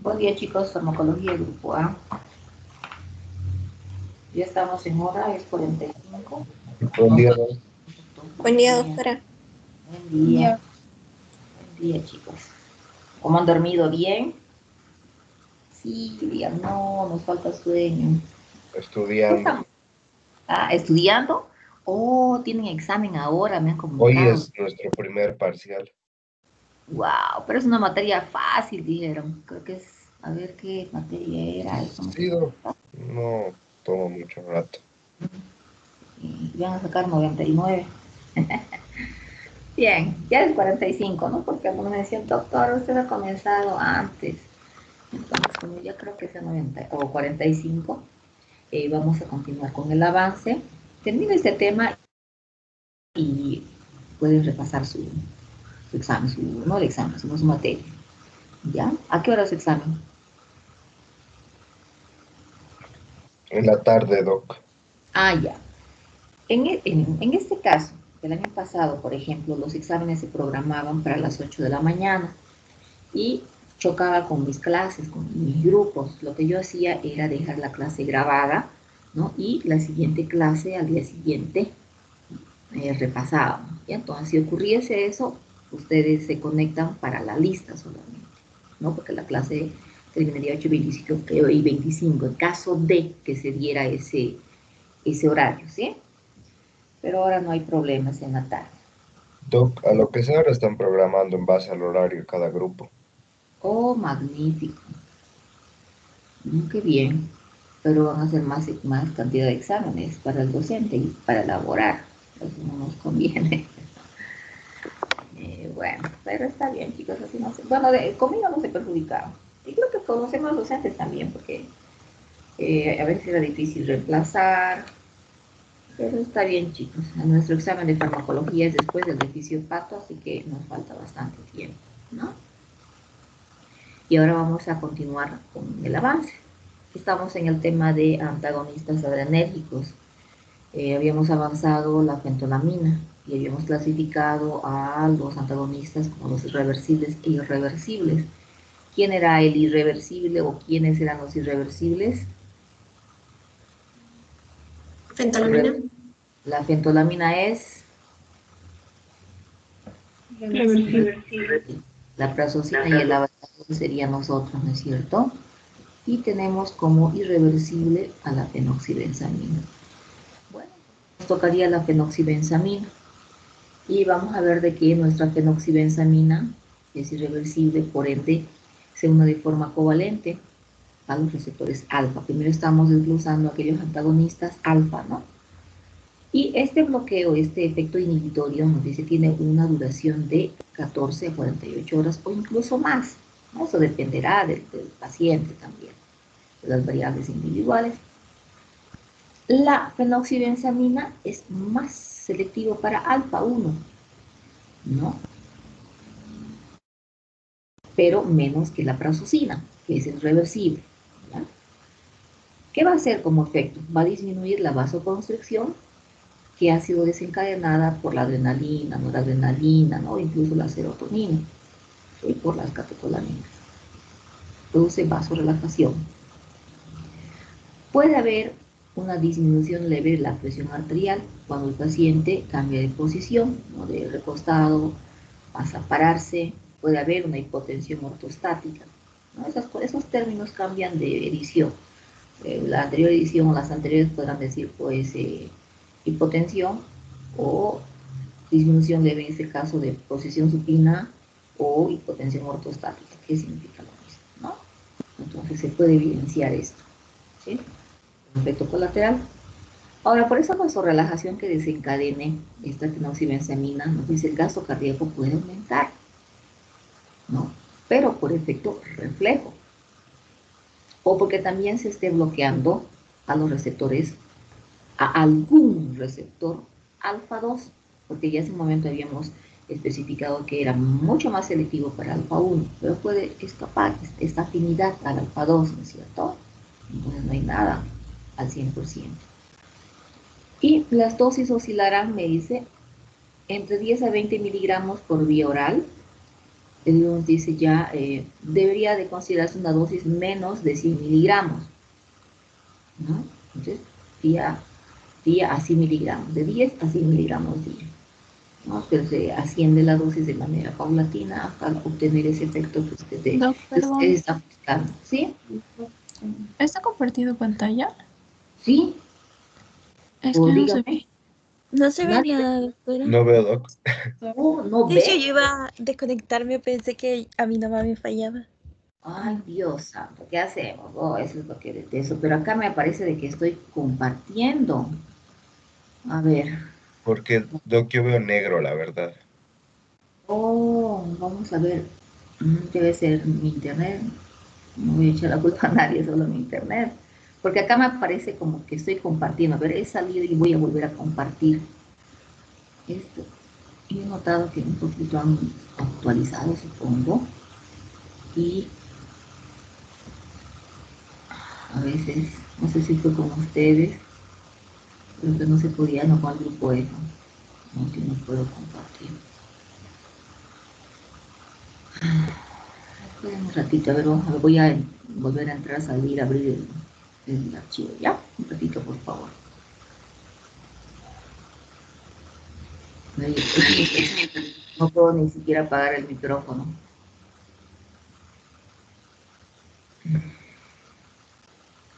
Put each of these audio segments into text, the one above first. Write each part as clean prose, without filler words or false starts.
Buen día, chicos, farmacología grupo A. Ya estamos en hora, es 45. Buen día, Doc. Buen día, doctora. Buen día. Buen día, chicos. ¿Cómo han dormido? ¿Bien? Sí, digan, no, nos falta sueño. Estudiando. ¿Estudiando? Oh, tienen examen ahora, me han Hoy comunicado. es nuestro primer parcial. Wow, pero es una materia fácil, dijeron. Creo que es, a ver qué materia era. Sí, Doc. No tomo mucho rato. Y van a sacar 99. Bien, ya es 45, ¿no? Porque algunos me decían, doctor, usted ha comenzado antes. Entonces, como ya creo que es el 90 o 45, vamos a continuar con el avance. Termina este tema y pueden repasar su examen, no el examen, sino su materia. ¿Ya? ¿A qué hora es su examen? En la tarde, Doc. Ah, ya. En este caso, el año pasado, por ejemplo, los exámenes se programaban para las 8 de la mañana y chocaba con mis clases, con mis grupos. Lo que yo hacía era dejar la clase grabada, ¿no? Y la siguiente clase al día siguiente repasábamos. ¿Ya? Entonces, si ocurriese eso, ustedes se conectan para la lista solamente, ¿no? Porque la clase terminaría 8:25 y 25 en caso de que se diera ese horario, ¿sí? Pero ahora no hay problemas en la tarde. Doc, a lo que sea ahora están programando en base al horario de cada grupo. Oh, magnífico. Qué bien. Pero van a hacer más cantidad de exámenes para el docente y para elaborar. Eso no nos conviene. Bueno, pero está bien, chicos, así no se... Bueno, conmigo no se perjudicaron. Y creo que con los demás docentes también, porque a veces era difícil reemplazar. Pero está bien, chicos. Nuestro examen de farmacología es después del de fisiopato, así que nos falta bastante tiempo, ¿no? Y ahora vamos a continuar con el avance. Estamos en el tema de antagonistas adrenérgicos. Habíamos avanzado la fentolamina y habíamos clasificado a los antagonistas como los irreversibles e irreversibles. ¿Quién era el irreversible o quiénes eran los irreversibles? Fentolamina. La fentolamina es Reversible. la prazosina y el avalastol serían nosotros, ¿no es cierto? Y tenemos como irreversible a la fenoxibenzamina. Bueno, nos tocaría la fenoxibenzamina. Y vamos a ver de que nuestra fenoxibenzamina es irreversible, por ende se une de forma covalente a los receptores alfa. Primero estamos desglosando aquellos antagonistas alfa, ¿no? Y este bloqueo, este efecto inhibitorio, nos dice tiene una duración de 14 a 48 horas o incluso más, ¿no? Eso dependerá del paciente también, de las variables individuales. La fenoxibenzamina es más selectivo para alfa 1, ¿no? Pero menos que la prazosina, que es irreversible. ¿Ya? ¿Qué va a hacer como efecto? Va a disminuir la vasoconstricción que ha sido desencadenada por la adrenalina, noradrenalina, ¿no? Incluso la serotonina, y por las catecolaminas. Produce vasorelajación. Puede haber una disminución leve de la presión arterial cuando el paciente cambia de posición, ¿no? De recostado, pasa a pararse. Puede haber una hipotensión ortostática, ¿no? Esos términos cambian de edición. La anterior edición o las anteriores podrán decir pues hipotensión o disminución leve en este caso de posición supina o hipotensión ortostática. ¿Qué significa lo mismo? ¿No? Entonces se puede evidenciar esto, ¿sí? Efecto colateral. Ahora, por esa vasorelajación que desencadene esta fenoxibenzamina, nos dice el gasto cardíaco puede aumentar, ¿no? Pero por efecto reflejo, o porque también se esté bloqueando a los receptores, a algún receptor alfa 2, porque ya hace un momento habíamos especificado que era mucho más selectivo para alfa 1, pero puede escapar esta afinidad al alfa 2, ¿no es cierto? Entonces no hay nada al 100%. Y las dosis oscilarán, me dice, entre 10 a 20 miligramos por vía oral el dice ya, debería de considerarse una dosis menos de 100 miligramos, ¿no? Entonces, día a 100 miligramos, de 10 a 100 miligramos día, ¿no? Pero se asciende la dosis de manera paulatina hasta obtener ese efecto que Doc, perdón. está aplicando, ¿sí? ¿Está compartiendo pantalla? Sí, Es o que no se dígame, ve. No se ve nadie, nada, doctora. No veo, Doc. no De hecho, ve. yo iba a desconectarme, pensé que a mi mamá me fallaba. Ay, Dios santo, ¿qué hacemos? Oh, eso es lo que detesto. Pero acá me aparece de que estoy compartiendo. A ver. Porque, Doc, yo veo negro, la verdad. Oh, vamos a ver. Debe ser mi internet. No voy a echar la culpa a nadie, solo mi internet. Porque acá me aparece como que estoy compartiendo. A ver, he salido y voy a volver a compartir esto. Y he notado que un poquito han actualizado, supongo. Y a veces, no sé si fue con ustedes, pero que no se podía, no con el grupo EFA. No, que no puedo compartir. Esperen un ratito, a ver, voy a volver a entrar, salir, abrir el archivo, ¿ya? Un ratito, por favor. No puedo ni siquiera apagar el micrófono.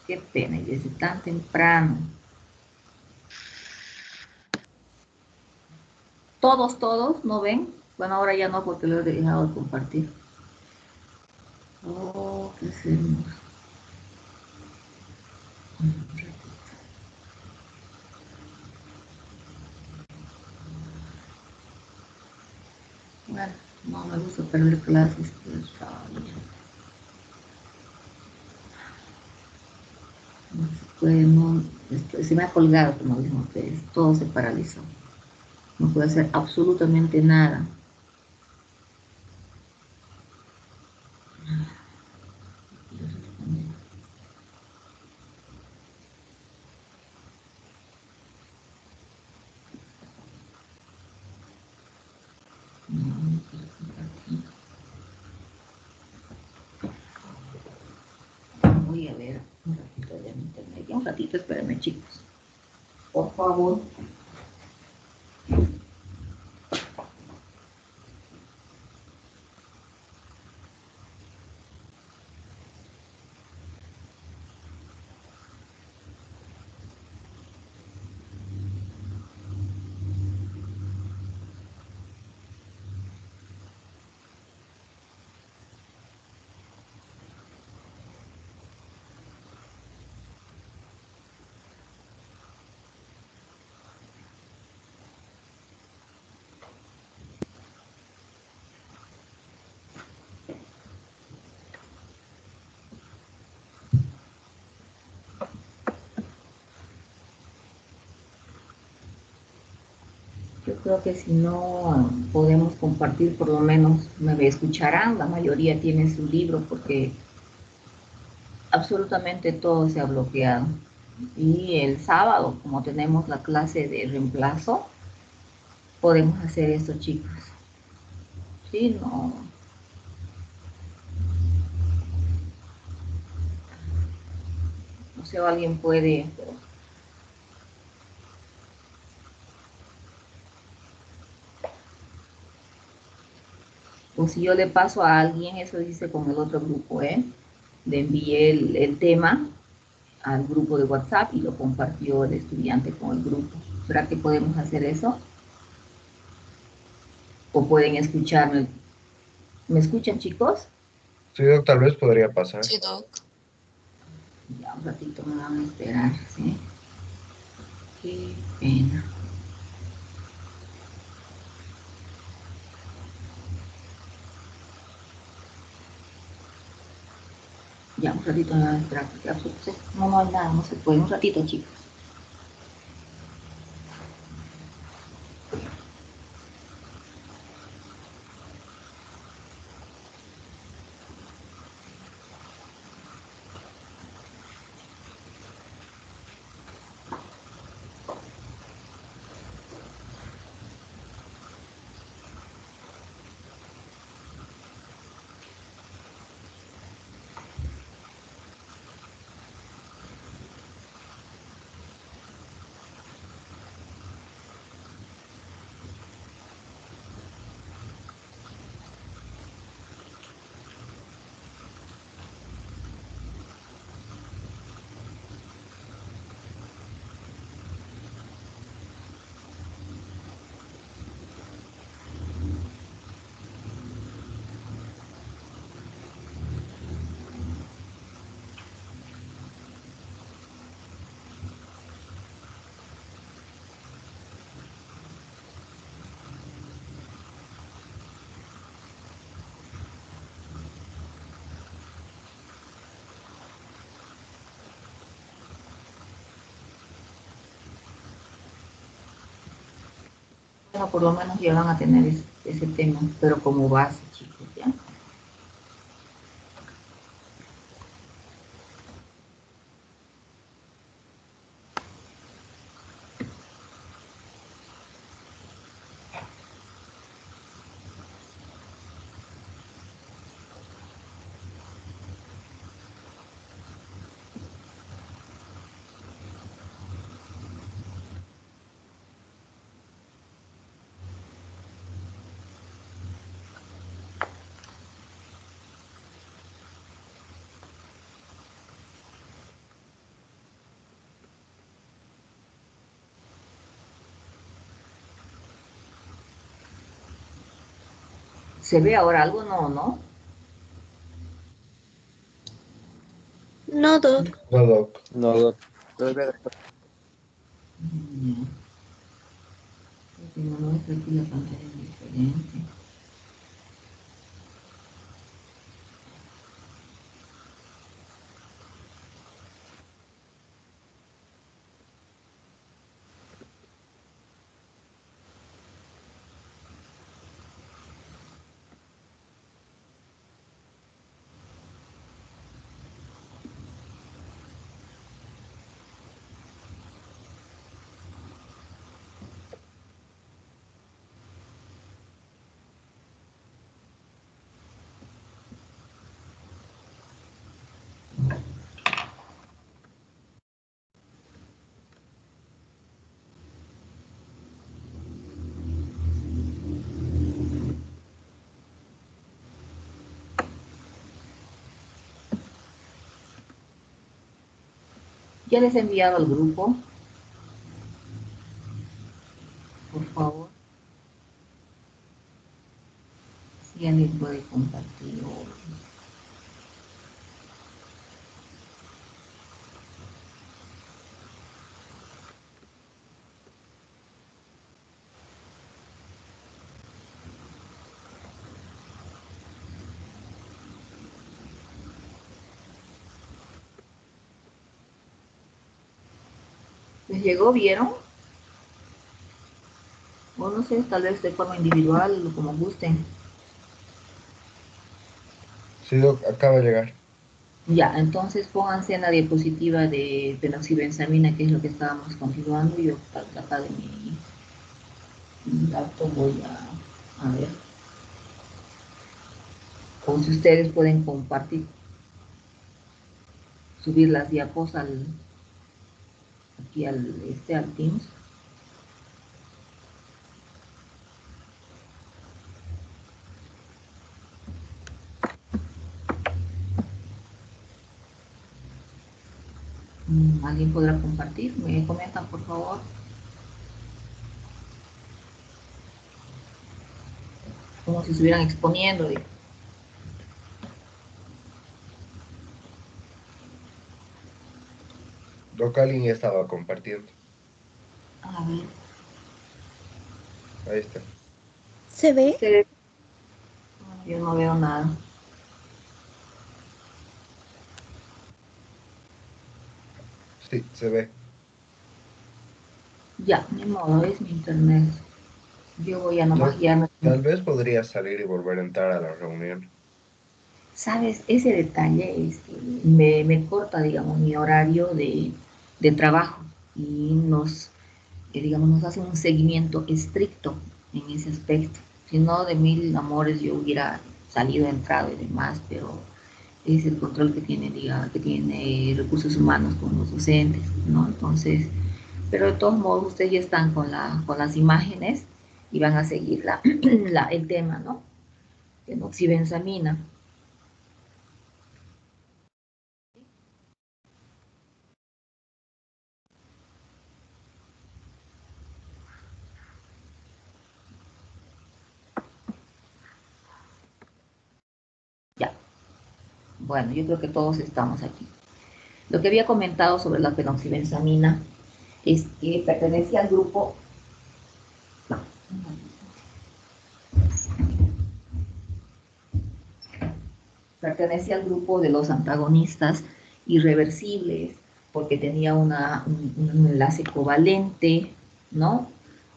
Qué pena, y desde tan temprano. Todos, ¿no ven? Bueno, ahora ya no, porque lo he dejado de compartir. Oh, qué hacemos. Bueno, no me gusta perder clases, pero está bien. No se puede, no, se me ha colgado, como dicen ustedes, todo se paralizó. No puedo hacer absolutamente nada. No quiero compartir. Voy a ver un ratito de mi internet. Ya un ratito, espérenme, chicos. Por favor. Yo creo que si no podemos compartir, por lo menos me escucharán. La mayoría tiene su libro porque absolutamente todo se ha bloqueado. Y el sábado, como tenemos la clase de reemplazo, podemos hacer esto, chicos. Sí, no. No sé, alguien puede, pero o si yo le paso a alguien, eso dice con el otro grupo, ¿eh? Le envié el tema al grupo de WhatsApp y lo compartió el estudiante con el grupo. ¿Será que podemos hacer eso? ¿O pueden escucharme? ¿Me escuchan, chicos? Sí, Doc, tal vez podría pasar. Sí, Doc. Ya un ratito me van a esperar, ¿sí? Qué pena. Ya un ratito me van a esperar, porque no hay nada, no se puede. Un ratito, chicos. bueno, por lo menos ya van a tener ese tema, pero como base, chicos, ¿ya? ¿Se ve ahora algo? No, ¿no? No, Doc. No, Doc. No, Doc. Todavía Mm, porque no muestra aquí la pantalla es diferente. Ya les he enviado al grupo, por favor, si alguien puede compartir o ¿les llegó? ¿Vieron? O no sé, tal vez de forma individual o como gusten. Sí, Doc, acaba de llegar. Ya, entonces pónganse en la diapositiva de penoxibenzamina, que es lo que estábamos continuando. Yo acá de mi dato voy a ver. O si ustedes pueden compartir, subir las diapos aquí al Teams. ¿Alguien podrá compartir? ¿Me comentan, por favor? Como si estuvieran exponiendo. Doc, alguien ya estaba compartiendo. A ver, Ahí está. ¿Se ve? ustedes, yo no veo nada. Sí, se ve. Ya, ni modo, es mi internet. Yo voy a nomás Doc, guiarme. tal vez podría salir y volver a entrar a la reunión. Sabes, ese detalle me corta, digamos, mi horario de trabajo y digamos, nos hace un seguimiento estricto en ese aspecto. Si no, de mil amores yo hubiera salido, entrado y demás, pero es el control que tiene, que tiene recursos humanos con los docentes, ¿no? Entonces, pero de todos modos ustedes ya están con las imágenes y van a seguir el tema, ¿no? Enoxibenzamina. Ya, bueno, yo creo que todos estamos aquí. Lo que había comentado sobre la fenoxibenzamina es que pertenecía al grupo, no, pertenecía al grupo de los antagonistas irreversibles porque tenía un enlace covalente, ¿no?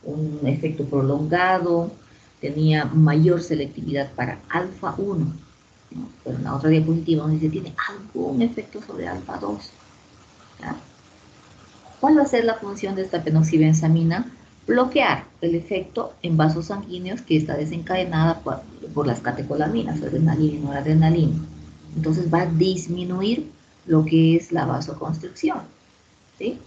un efecto prolongado, tenía mayor selectividad para alfa 1, ¿no? Pero en la otra diapositiva nos dice, tiene algún efecto sobre alfa 2. ¿Ya? ¿Cuál va a ser la función de esta penoxibenzamina? Bloquear el efecto en vasos sanguíneos que está desencadenada por las catecolaminas, adrenalina y noradrenalina. Entonces va a disminuir lo que es la vasoconstricción, ¿sí?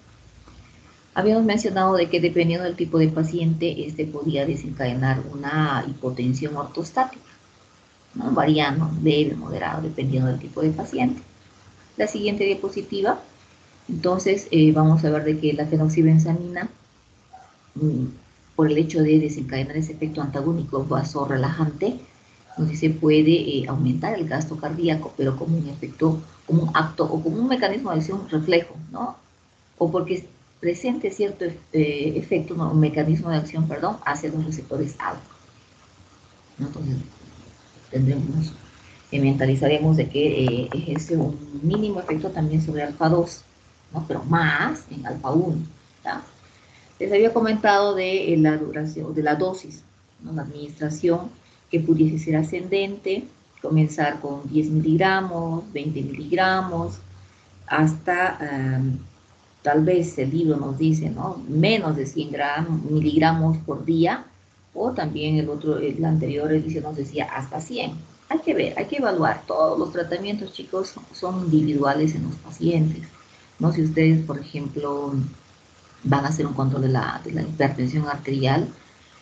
Habíamos mencionado de que dependiendo del tipo de paciente, este podía desencadenar una hipotensión ortostática, ¿no? Variando, leve, moderado, dependiendo del tipo de paciente. La siguiente diapositiva, entonces vamos a ver de que la fenoxibenzamina, por el hecho de desencadenar ese efecto antagónico vasorrelajante, nos dice puede aumentar el gasto cardíaco, pero como un efecto, como un acto o como un mecanismo de acción reflejo, ¿no? O porque presente cierto efecto, no, un mecanismo de acción, perdón, hacia los receptores alfa, ¿no? Entonces, tendremos, mentalizaríamos de que ejerce un mínimo efecto también sobre alfa 2, ¿no? Pero más en alfa 1, ¿ya? Les había comentado de la duración, de la dosis, ¿no? La administración que pudiese ser ascendente, comenzar con 10 miligramos, 20 miligramos, hasta tal vez el libro nos dice, ¿no? Menos de 100 miligramos por día, o también el anterior edición nos decía hasta 100. Hay que ver, hay que evaluar. Todos los tratamientos, chicos, son individuales en los pacientes, ¿no? Si ustedes, por ejemplo, van a hacer un control de la hipertensión arterial,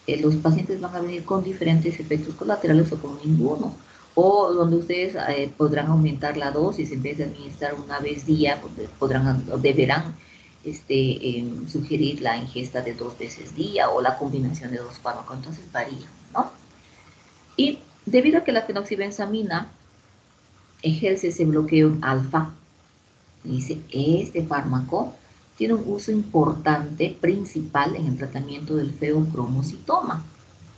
los pacientes van a venir con diferentes efectos colaterales o con ninguno. O donde ustedes podrán aumentar la dosis, en vez de administrar una vez día, deberán sugerir la ingesta de 2 veces día o la combinación de 2 fármacos. Entonces varía, ¿no? Y debido a que la fenoxibenzamina ejerce ese bloqueo en alfa, dice, este fármaco tiene un uso importante, principal, en el tratamiento del feocromocitoma,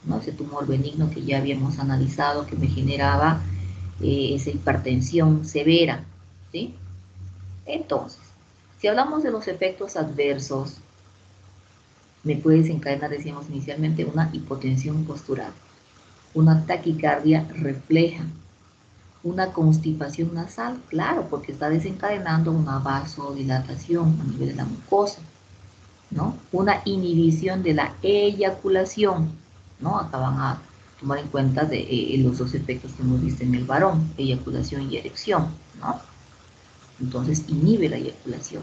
¿no? Ese tumor benigno que ya habíamos analizado, que me generaba esa hipertensión severa, ¿sí? Entonces, si hablamos de los efectos adversos, me puede desencadenar, decíamos inicialmente, una hipotensión postural, una taquicardia refleja, una constipación nasal, claro, porque está desencadenando una vasodilatación a nivel de la mucosa, ¿no? Una inhibición de la eyaculación, ¿no? Acá van a tomar en cuenta de los dos efectos que hemos visto en el varón, eyaculación y erección, ¿no? Entonces inhibe la eyaculación.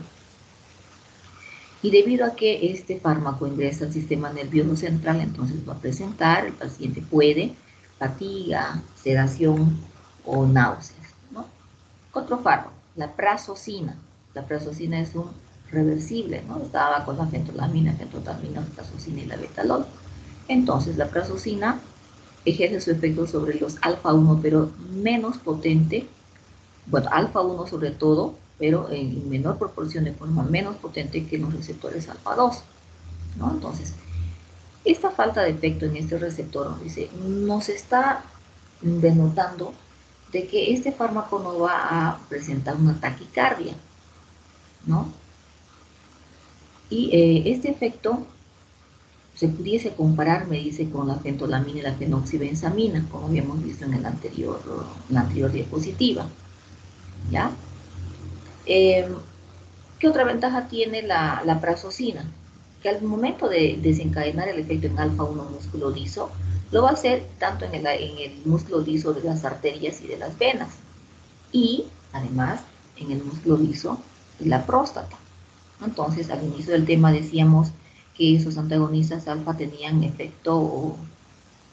Y debido a que este fármaco ingresa al sistema nervioso central, entonces va a presentar, el paciente puede, fatiga, sedación o náuseas, ¿no? Otro fármaco, la prazosina. La prazosina es un reversible, ¿no? Estaba con la fentolamina, fentotamina, prazosina y la betalol. Entonces, la prazosina ejerce su efecto sobre los alfa 1, pero menos potente, bueno, alfa 1 sobre todo, pero en menor proporción, de forma menos potente que los receptores alfa 2, ¿no? Entonces, esta falta de efecto en este receptor, dice, nos está denotando de que este fármaco no va a presentar una taquicardia, ¿no? Y este efecto se pudiese comparar, me dice, con la fentolamina y la fenoxibenzamina, como habíamos visto en la anterior diapositiva, ¿ya? ¿Qué otra ventaja tiene la prazosina? Que al momento de desencadenar el efecto en alfa 1 músculo liso, lo va a hacer tanto en el músculo liso de las arterias y de las venas, y además en el músculo liso de la próstata. Entonces, al inicio del tema decíamos que esos antagonistas alfa tenían efecto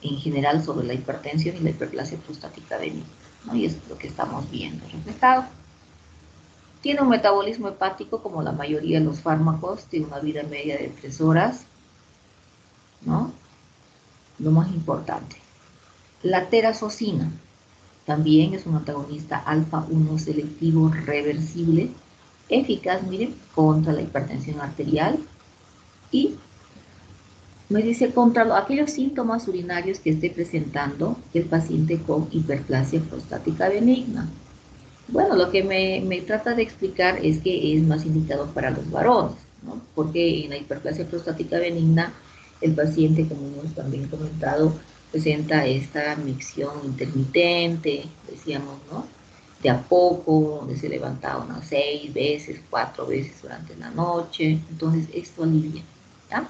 en general sobre la hipertensión y la hiperplasia prostática benigna, ¿no? Y es lo que estamos viendo reflejado. Tiene un metabolismo hepático como la mayoría de los fármacos, tiene una vida media de 3 horas, ¿no? Lo más importante. La terazocina también es un antagonista alfa 1 selectivo reversible, eficaz, miren, contra la hipertensión arterial y me dice contra aquellos síntomas urinarios que esté presentando el paciente con hiperplasia prostática benigna. Bueno, lo que me trata de explicar es que es más indicado para los varones, ¿no? Porque en la hiperplasia prostática benigna El paciente, como hemos también comentado, presenta esta micción intermitente, decíamos, ¿no? De a poco, donde se levanta unas 6 veces, 4 veces durante la noche. Entonces, esto alivia, ¿ya?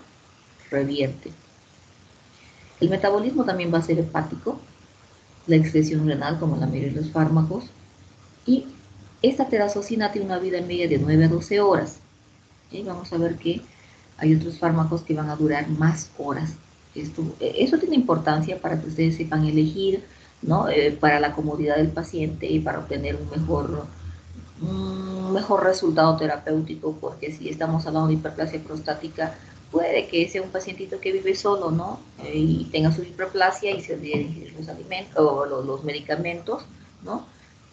Revierte. El metabolismo también va a ser hepático, la excreción renal, como la mayoría de los fármacos, y esta terazocina tiene una vida media de 9 a 12 horas. ¿Sí? Vamos a ver que hay otros fármacos que van a durar más horas. Eso tiene importancia para que ustedes sepan elegir, ¿no? Para la comodidad del paciente y para obtener un mejor resultado terapéutico, porque si estamos hablando de hiperplasia prostática, puede que sea un pacientito que vive solo, ¿no? Y tenga su hiperplasia y se olvide de ingerir los alimentos o los medicamentos, ¿no?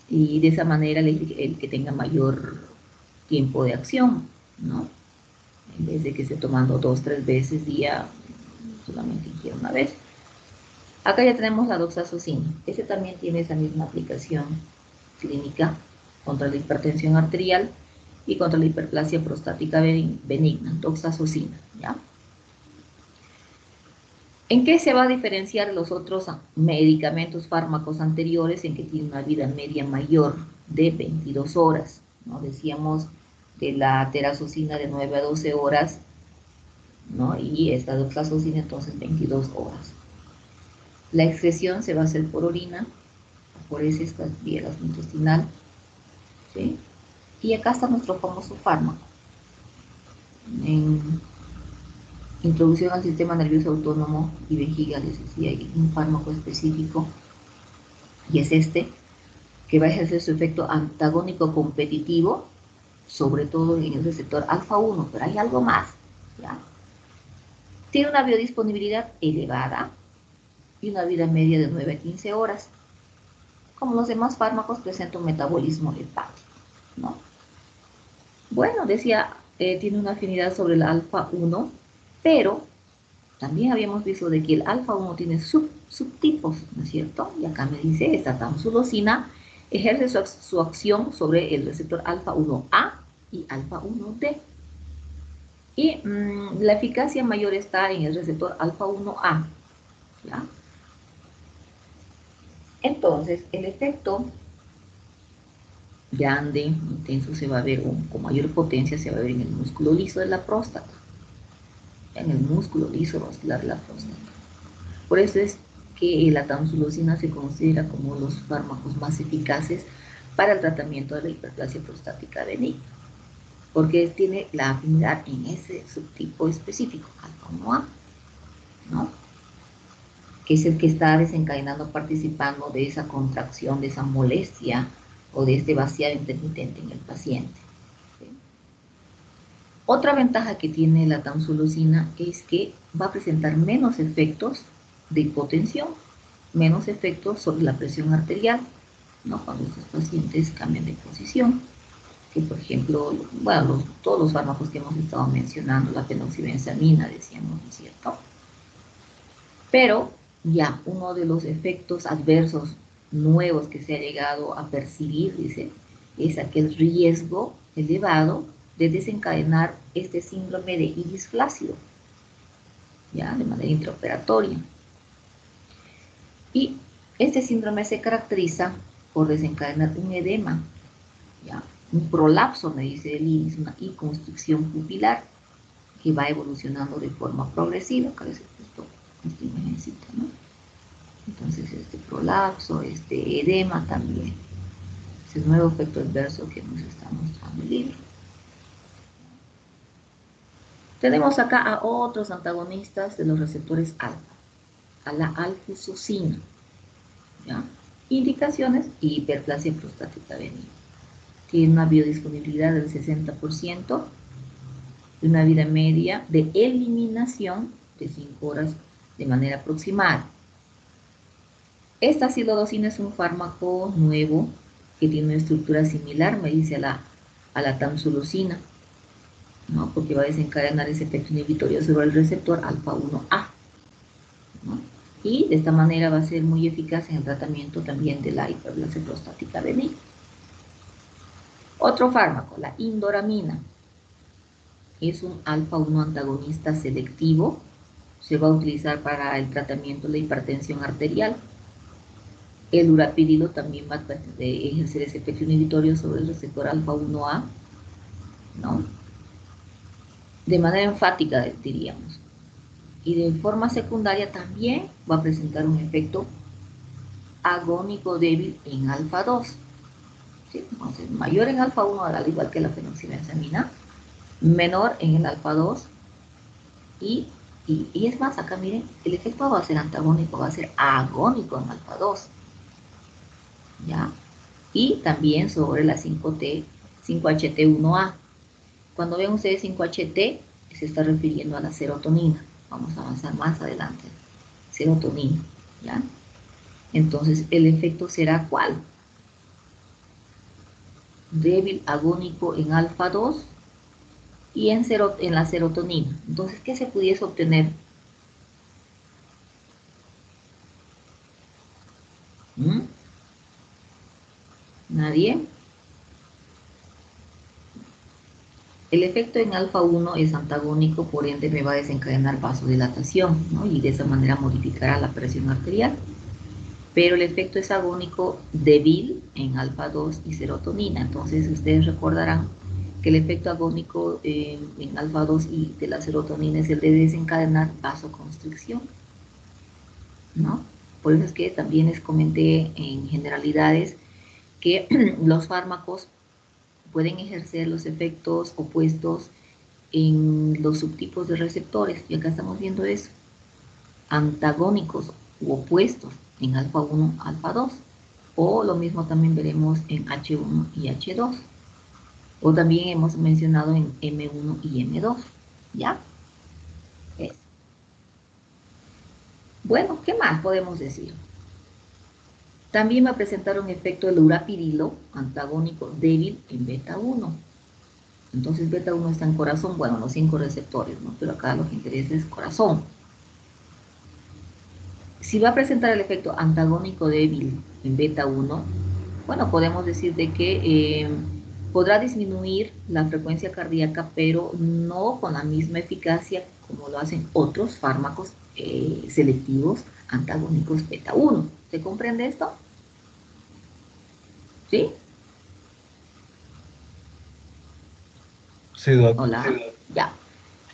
Y de esa manera el que tenga mayor tiempo de acción, ¿no? En vez de que esté tomando 2, 3 veces día, solamente ingiere una vez. Acá ya tenemos la doxazocina. Este también tiene esa misma aplicación clínica contra la hipertensión arterial y contra la hiperplasia prostática benigna, doxazocina, ¿ya? ¿En qué se va a diferenciar los otros medicamentos, fármacos anteriores en que tiene una vida media mayor de 22 horas? ¿No? Decíamos de la terazocina de 9 a 12 horas, ¿no? Y esta doxazocina entonces 22 horas. La excreción se va a hacer por orina, por heces, vía gastrointestinal, ¿sí? Y acá está nuestro famoso fármaco. En introducción al sistema nervioso autónomo y vejiga, les decía, hay un fármaco específico, y es este, que va a ejercer su efecto antagónico competitivo, sobre todo en el receptor alfa 1, pero hay algo más, ¿ya? Tiene una biodisponibilidad elevada y una vida media de 9 a 15 horas. Como los demás fármacos, presenta un metabolismo hepático, ¿no? Bueno, decía, tiene una afinidad sobre el alfa 1, pero también habíamos visto de que el alfa 1 tiene subtipos, ¿no es cierto? Y acá me dice, esta tamsulosina ejerce su acción sobre el receptor alfa 1A y alfa 1D. Y la eficacia mayor está en el receptor alfa 1A, ¿ya? Entonces, el efecto grande, intenso, se va a ver, con mayor potencia, se va a ver en el músculo liso de la próstata, en el músculo liso vascular de la próstata. Por eso es que la tamsulosina se considera como los fármacos más eficaces para el tratamiento de la hiperplasia prostática benigna, porque tiene la afinidad en ese subtipo específico, alfa 1A, ¿no? Que es el que está desencadenando, participando de esa contracción, de esa molestia o de este vaciado intermitente en el paciente. ¿Sí? Otra ventaja que tiene la tamsulosina es que va a presentar menos efectos de hipotensión, menos efectos sobre la presión arterial, ¿no? Cuando estos pacientes cambian de posición, que por ejemplo, bueno, todos los fármacos que hemos estado mencionando, la fenoxibenzamina, decíamos, ¿no es cierto? Pero ya uno de los efectos adversos nuevos que se ha llegado a percibir, dice, es aquel riesgo elevado de desencadenar este síndrome de iris flácido, ya, de manera intraoperatoria. Y este síndrome se caracteriza por desencadenar un edema, ¿ya? Un prolapso, me dice el iris, una hiconstricción pupilar que va evolucionando de forma progresiva. Acá les he puesto esta imagencita, ¿no? Entonces este prolapso, este edema también. Es el nuevo efecto adverso que nos está mostrando el libro. Tenemos acá a otros antagonistas de los receptores alfa, a la alfusocina, ¿ya? Indicaciones: hiperplasia prostática benigna. Tiene una biodisponibilidad del 60% y una vida media de eliminación de 5 horas de manera aproximada. Esta silodosina es un fármaco nuevo que tiene una estructura similar, me dice, a la tamsulosina, ¿no? Porque va a desencadenar ese efecto inhibitorio sobre el receptor alfa 1A, ¿no? Y de esta manera va a ser muy eficaz en el tratamiento también de la hiperplasia prostática benigna. Otro fármaco, la indoramina, es un alfa 1 antagonista selectivo se va a utilizar para el tratamiento de la hipertensión arterial. El urapirilo también va a ejercer ese efecto inhibitorio sobre el receptor alfa-1A, ¿no? De manera enfática, diríamos. Y de forma secundaria también va a presentar un efecto agónico débil en alfa-2. ¿Sí? Entonces, mayor en alfa-1, al igual que la fenoxibenzamina, menor en el alfa-2, y es más, acá miren, el efecto va a ser antagónico, va a ser agónico en alfa-2, ¿ya? Y también sobre la 5HT1A. Cuando vean ustedes 5HT, se está refiriendo a la serotonina. Vamos a avanzar más adelante. Serotonina, ¿ya? Entonces, el efecto será ¿cuál? Débil agónico en alfa-2 y en la serotonina. Entonces, ¿qué se pudiese obtener? ¿Nadie? El efecto en alfa-1 es antagónico, por ende me va a desencadenar vasodilatación, ¿no? Y de esa manera modificará la presión arterial. Pero el efecto es agónico débil en alfa-2 y serotonina. Entonces ustedes recordarán que el efecto agónico en alfa-2 y de la serotonina es el de desencadenar vasoconstricción, ¿no? Por eso es que también les comenté en generalidades que los fármacos pueden ejercer los efectos opuestos en los subtipos de receptores, y acá estamos viendo eso, antagónicos u opuestos en alfa-1, alfa-2, o lo mismo también veremos en H1 y H2, o también hemos mencionado en M1 y M2, ¿ya? Eso. Bueno, ¿qué más podemos decir? También va a presentar un efecto del urapirilo antagónico débil en beta-1. Entonces beta-1 está en corazón, bueno, los 5 receptores, ¿no? Pero acá lo que interesa es corazón. Si va a presentar el efecto antagónico débil en beta-1, bueno, podemos decir de que podrá disminuir la frecuencia cardíaca, pero no con la misma eficacia como lo hacen otros fármacos selectivos antagónicos beta-1. ¿Se comprende esto? ¿Sí? Sí, doc. Hola. Ya.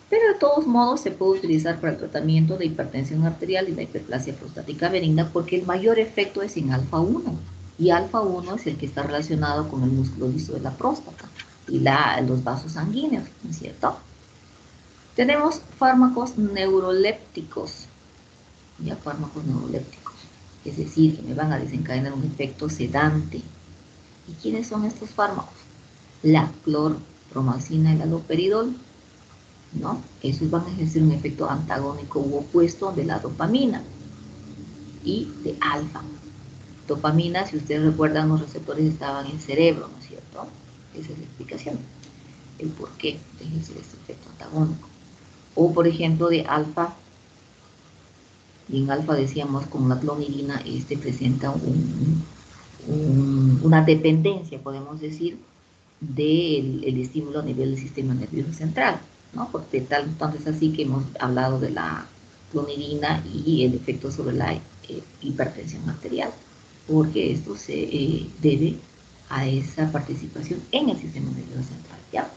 Pero de todos modos se puede utilizar para el tratamiento de hipertensión arterial y la hiperplasia prostática benigna porque el mayor efecto es en alfa-1 y alfa-1 es el que está relacionado con el músculo liso de la próstata y los vasos sanguíneos, ¿no es cierto? Tenemos fármacos neurolépticos, ya fármacos neurolépticos, es decir, que me van a desencadenar un efecto sedante. ¿Y quiénes son estos fármacos? La clorpromazina y la haloperidol, ¿no? Esos van a ejercer un efecto antagónico u opuesto de la dopamina y de alfa. Dopamina, si ustedes recuerdan, los receptores estaban en el cerebro, ¿no es cierto? Esa es la explicación, el por qué de ejercer este efecto antagónico. O, por ejemplo, de alfa, y en alfa decíamos con la clonidina, presenta una dependencia, podemos decir, del estímulo a nivel del sistema nervioso central, ¿no? Porque tanto es así que hemos hablado de la clonidina y el efecto sobre la hipertensión arterial, porque esto se debe a esa participación en el sistema nervioso central, ¿ya?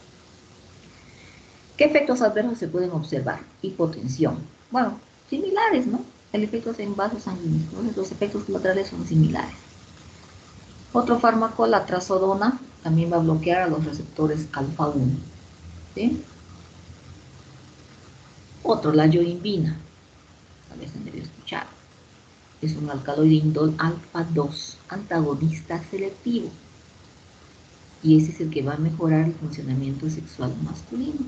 ¿Qué efectos adversos se pueden observar? Hipotensión. Bueno, similares, ¿no? El efecto es en vasos sanguíneos, entonces los efectos colaterales son similares. Otro fármaco, la trazodona, también va a bloquear a los receptores alfa-1. ¿Sí? Otro, la yoimbina, tal vez han debido escuchar. Es un alcaloide indol alfa-2, antagonista selectivo. Y ese es el que va a mejorar el funcionamiento sexual masculino.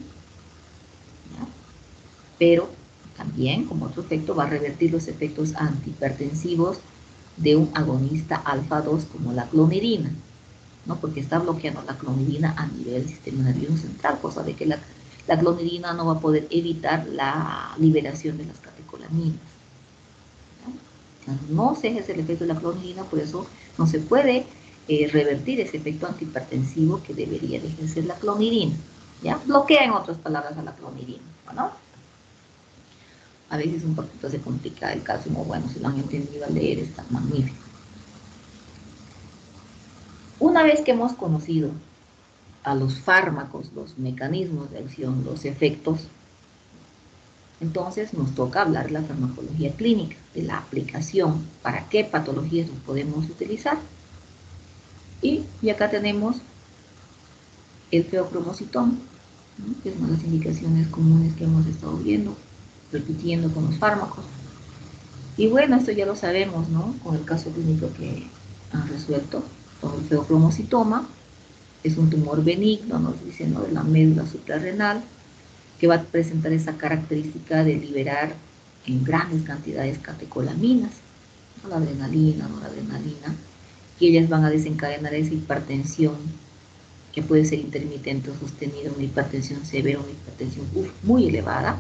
¿Ya? Pero también, como otro efecto, va a revertir los efectos antihipertensivos de un agonista alfa-2 como la clonidina, ¿no? Porque está bloqueando la clonidina a nivel del sistema nervioso central, cosa de que la clonidina no va a poder evitar la liberación de las catecolaminas. ¿No? No se ejerce el efecto de la clonidina, por eso no se puede revertir ese efecto antihipertensivo que debería de ejercer la clonidina. ¿Ya? Bloquea, en otras palabras, a la clonidina, ¿no? A veces un poquito se complica el caso, como bueno, si lo han entendido al leer, está magnífico. Una vez que hemos conocido a los fármacos, los mecanismos de acción, los efectos, entonces nos toca hablar de la farmacología clínica, de la aplicación, para qué patologías los podemos utilizar. Y acá tenemos el feocromocitoma, ¿no? Que es una de las indicaciones comunes que hemos estado viendo, repitiendo con los fármacos. Y bueno, esto ya lo sabemos, ¿no? Con el caso clínico que han resuelto, con el feocromocitoma, es un tumor benigno, nos dicen, ¿no? De la médula suprarrenal, que va a presentar esa característica de liberar en grandes cantidades catecolaminas, ¿no? La adrenalina, noradrenalina, y ellas van a desencadenar esa hipertensión que puede ser intermitente o sostenida, una hipertensión severa, una hipertensión muy elevada.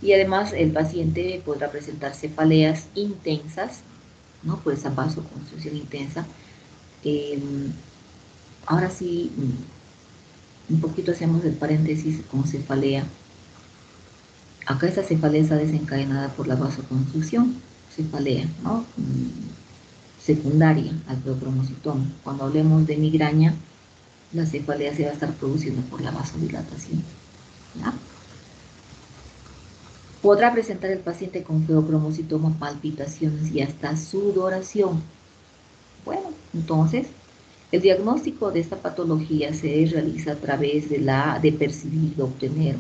Y además el paciente podrá presentar cefaleas intensas, ¿no? Por esa vasoconstricción intensa. Ahora sí, un poquito hacemos el paréntesis con cefalea. Acá esta cefalea está desencadenada por la vasoconstricción, cefalea, ¿no? Secundaria al feocromocitoma. Cuando hablemos de migraña, la cefalea se va a estar produciendo por la vasodilatación, ¿ya? Podrá presentar el paciente con feocromocitoma palpitaciones y hasta sudoración. Bueno, entonces, el diagnóstico de esta patología se realiza a través de percibir, de obtener,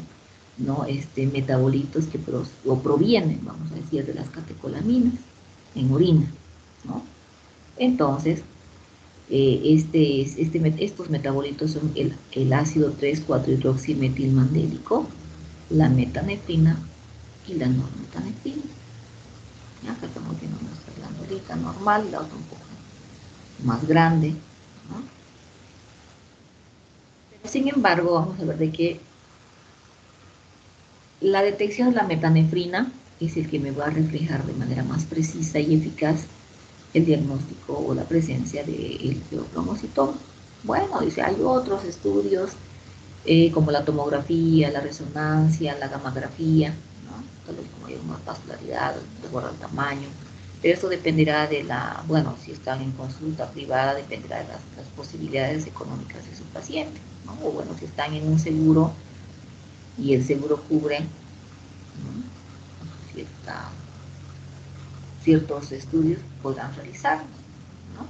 ¿no? Metabolitos que provienen, vamos a decir, de las catecolaminas en orina, ¿no? Entonces, estos metabolitos son el ácido 3,4-hidroximetilmandélico, la metanefrina y la normetanefrina. Ya acá estamos viendo nuestra glandulita normal, la otra un poco más grande, ¿no? Pero sin embargo, vamos a ver de que la detección de la metanefrina es el que me va a reflejar de manera más precisa y eficaz el diagnóstico o la presencia del feocromocitoma. Bueno, dice, hay otros estudios como la tomografía, la resonancia, la gammagrafía, ¿no? Tal vez como hay más vascularidad, de acuerdo al tamaño. Pero esto dependerá de si están en consulta privada, dependerá de las posibilidades económicas de su paciente, ¿no? O bueno, si están en un seguro y el seguro cubre, ¿no? Ciertos estudios podrán realizar, ¿no?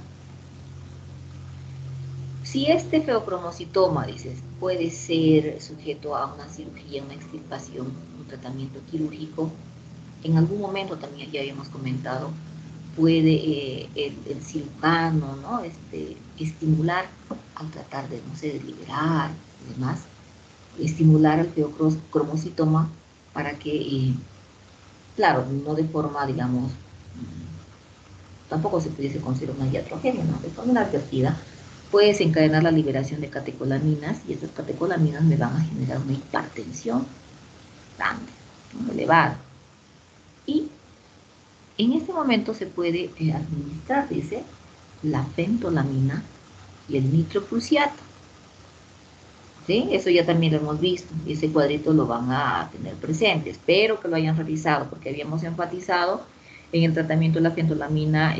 Si este feocromocitoma, dices, puede ser sujeto a una cirugía, una extirpación, un tratamiento quirúrgico, en algún momento también ya habíamos comentado, puede el cirujano, ¿no? Estimular al tratar de, no sé, de liberar y demás, estimular al feocromocitoma para que, claro, no de forma, digamos, tampoco se pudiese considerar una iatrogenia, ¿no? De forma advertida, puede desencadenar la liberación de catecolaminas y estas catecolaminas me van a generar una hipertensión grande, ¿no? Elevada. Y en este momento se puede administrar, dice, la fentolamina y el nitroprusiato. ¿Sí? Eso ya también lo hemos visto, y ese cuadrito lo van a tener presente. Espero que lo hayan revisado, porque habíamos enfatizado en el tratamiento de la fentolamina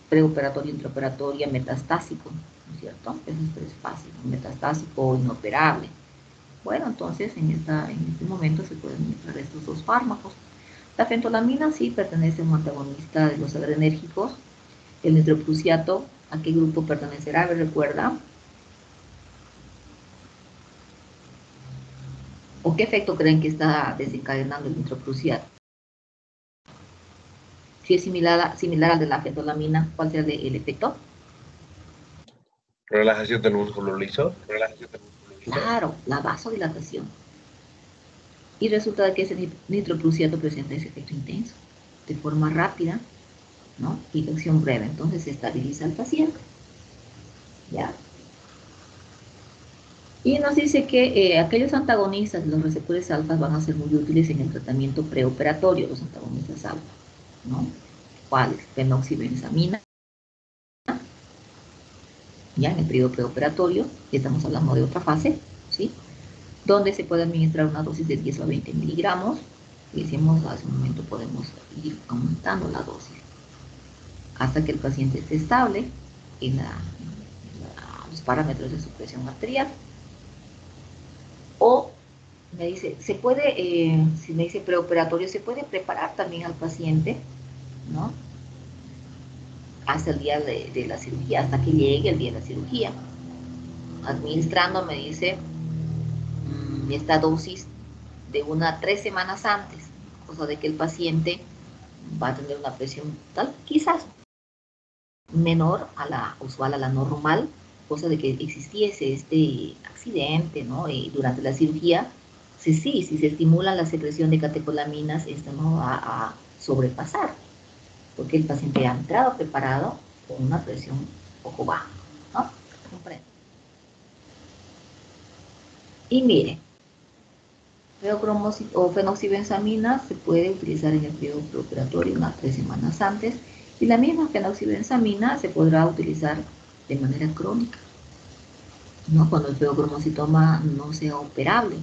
preoperatoria, intraoperatoria, metastásico, ¿no es cierto? Eso es fácil, metastásico o inoperable. Bueno, entonces en este momento se pueden administrar estos dos fármacos. La fentolamina sí pertenece a un antagonista de los adrenérgicos. El nitroprusiato, ¿a qué grupo pertenecerá? ¿Me recuerda? ¿O qué efecto creen que está desencadenando el nitroprusiato? Si es similar al de la fentolamina, ¿cuál será el efecto? Relajación del músculo liso. Claro, la vasodilatación. Y resulta que ese nitroprusiato presenta ese efecto intenso, de forma rápida, ¿no? Y de acción breve. Entonces se estabiliza al paciente. ¿Ya? Y nos dice que aquellos antagonistas de los receptores alfa van a ser muy útiles en el tratamiento preoperatorio, los antagonistas alfa, ¿no? ¿Cuáles? Fenoxibenzamina, ya en el periodo preoperatorio, y estamos hablando de otra fase, ¿sí? Donde se puede administrar una dosis de 10 a 20 miligramos, decíamos hace un momento, podemos ir aumentando la dosis hasta que el paciente esté estable en los parámetros de su presión arterial. O me dice, se puede, si me dice preoperatorio, se puede preparar también al paciente, ¿no? Hasta el día de la cirugía, hasta que llegue el día de la cirugía. Administrando, me dice, esta dosis de 1 a 3 semanas antes, cosa de que el paciente va a tener una presión tal, quizás menor a la usual, a la normal, cosa de que existiese este accidente, ¿no? Durante la cirugía, si se estimula la secreción de catecolaminas, esto no va a sobrepasar, porque el paciente ha entrado preparado con una presión un poco baja, ¿no? ¿Comprende? Y mire, o fenoxibenzamina se puede utilizar en el periodo preoperatorio unas 3 semanas antes, y la misma fenoxibenzamina se podrá utilizar de manera crónica, ¿no? Cuando el feocromocitoma no sea operable.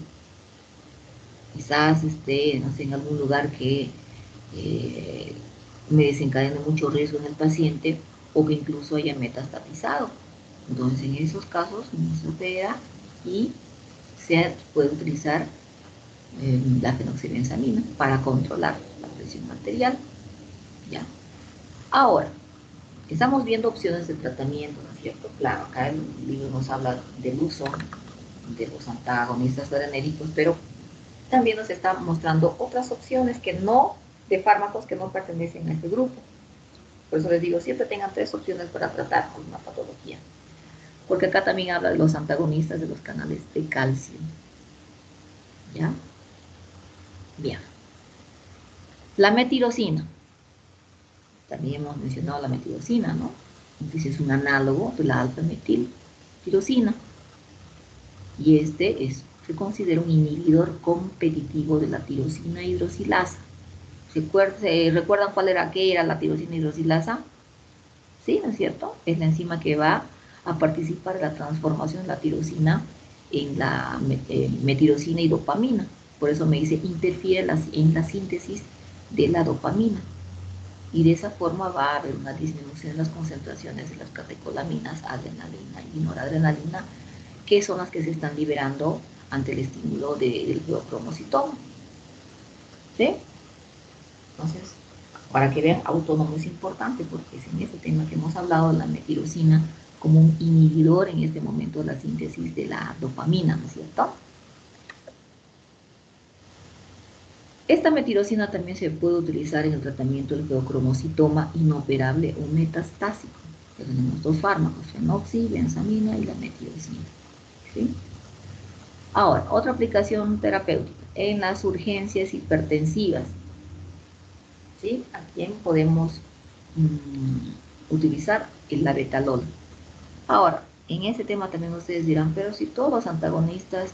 Quizás esté, no sé, en algún lugar que me desencadene mucho riesgo en el paciente o que incluso haya metastatizado. Entonces, en esos casos no se opera y se puede utilizar la fenoxibenzamina para controlar la presión arterial. ¿Ya? Ahora, estamos viendo opciones de tratamiento, ¿no es cierto? Claro, acá el libro nos habla del uso de los antagonistas adrenérgicos, pero también nos está mostrando otras opciones de fármacos que no pertenecen a este grupo. Por eso les digo, siempre tengan 3 opciones para tratar una patología. Porque acá también habla de los antagonistas de los canales de calcio. ¿Ya? Bien. La metirosina. También hemos mencionado la metirosina, ¿no? Entonces es un análogo de la alfa-metiltirosina. Y se considera un inhibidor competitivo de la tirosina hidroxilasa. ¿Recuerdan qué era la tirosina hidroxilasa? Sí, ¿no es cierto? Es la enzima que va a participar en la transformación de la tirosina en la metirosina y dopamina. Por eso me dice, interfiere en la síntesis de la dopamina. Y de esa forma va a haber una disminución en las concentraciones de las catecolaminas, adrenalina y noradrenalina, que son las que se están liberando ante el estímulo del feocromocitoma. ¿Sí? Entonces, para que vean, autónomo es importante porque es en este tema que hemos hablado de la metirosina como un inhibidor en este momento de la síntesis de la dopamina, ¿no es cierto? Esta metirosina también se puede utilizar en el tratamiento del feocromocitoma inoperable o metastásico. Tenemos 2 fármacos, fenoxibenzamina y la metirosina. ¿Sí? Ahora, otra aplicación terapéutica en las urgencias hipertensivas. ¿Sí? ¿A quién podemos utilizar? El labetalol. Ahora, en ese tema también ustedes dirán, pero si todos los antagonistas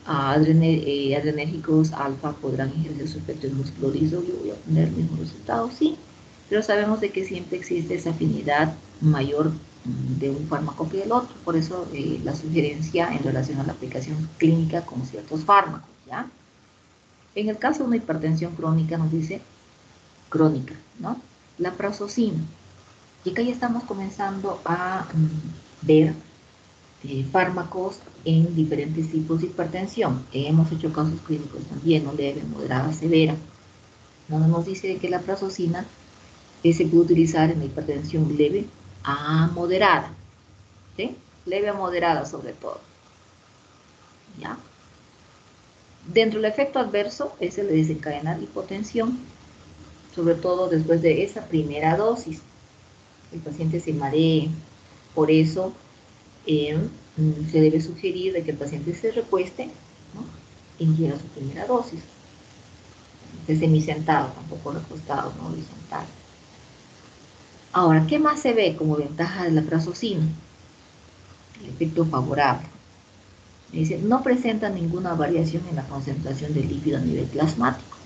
adrenérgicos alfa podrán ejercer su efecto en músculo liso, yo voy a obtener el mismo resultado, sí, pero sabemos de que siempre existe esa afinidad mayor de un fármaco que del otro, por eso la sugerencia en relación a la aplicación clínica con ciertos fármacos, ¿ya? En el caso de una hipertensión crónica nos dice crónica, ¿no? La prazosin. Y acá ya estamos comenzando a ver fármacos en diferentes tipos de hipertensión. Hemos hecho casos clínicos también, no leve, moderada, severa. Donde nos dice que la prazosin se puede utilizar en la hipertensión leve a moderada. ¿Sí? Leve a moderada sobre todo. ¿Ya? Dentro del efecto adverso es el de desencadenar hipotensión, sobre todo después de esa primera dosis. El paciente se maree. Por eso se debe sugerir de que el paciente se recueste, ¿no? Ingiera su primera dosis. De semisentado, tampoco recostado, no horizontal. Ahora, ¿qué más se ve como ventaja de la prazosin? El efecto favorable. Dice, no presenta ninguna variación en la concentración de lípido a nivel plasmático.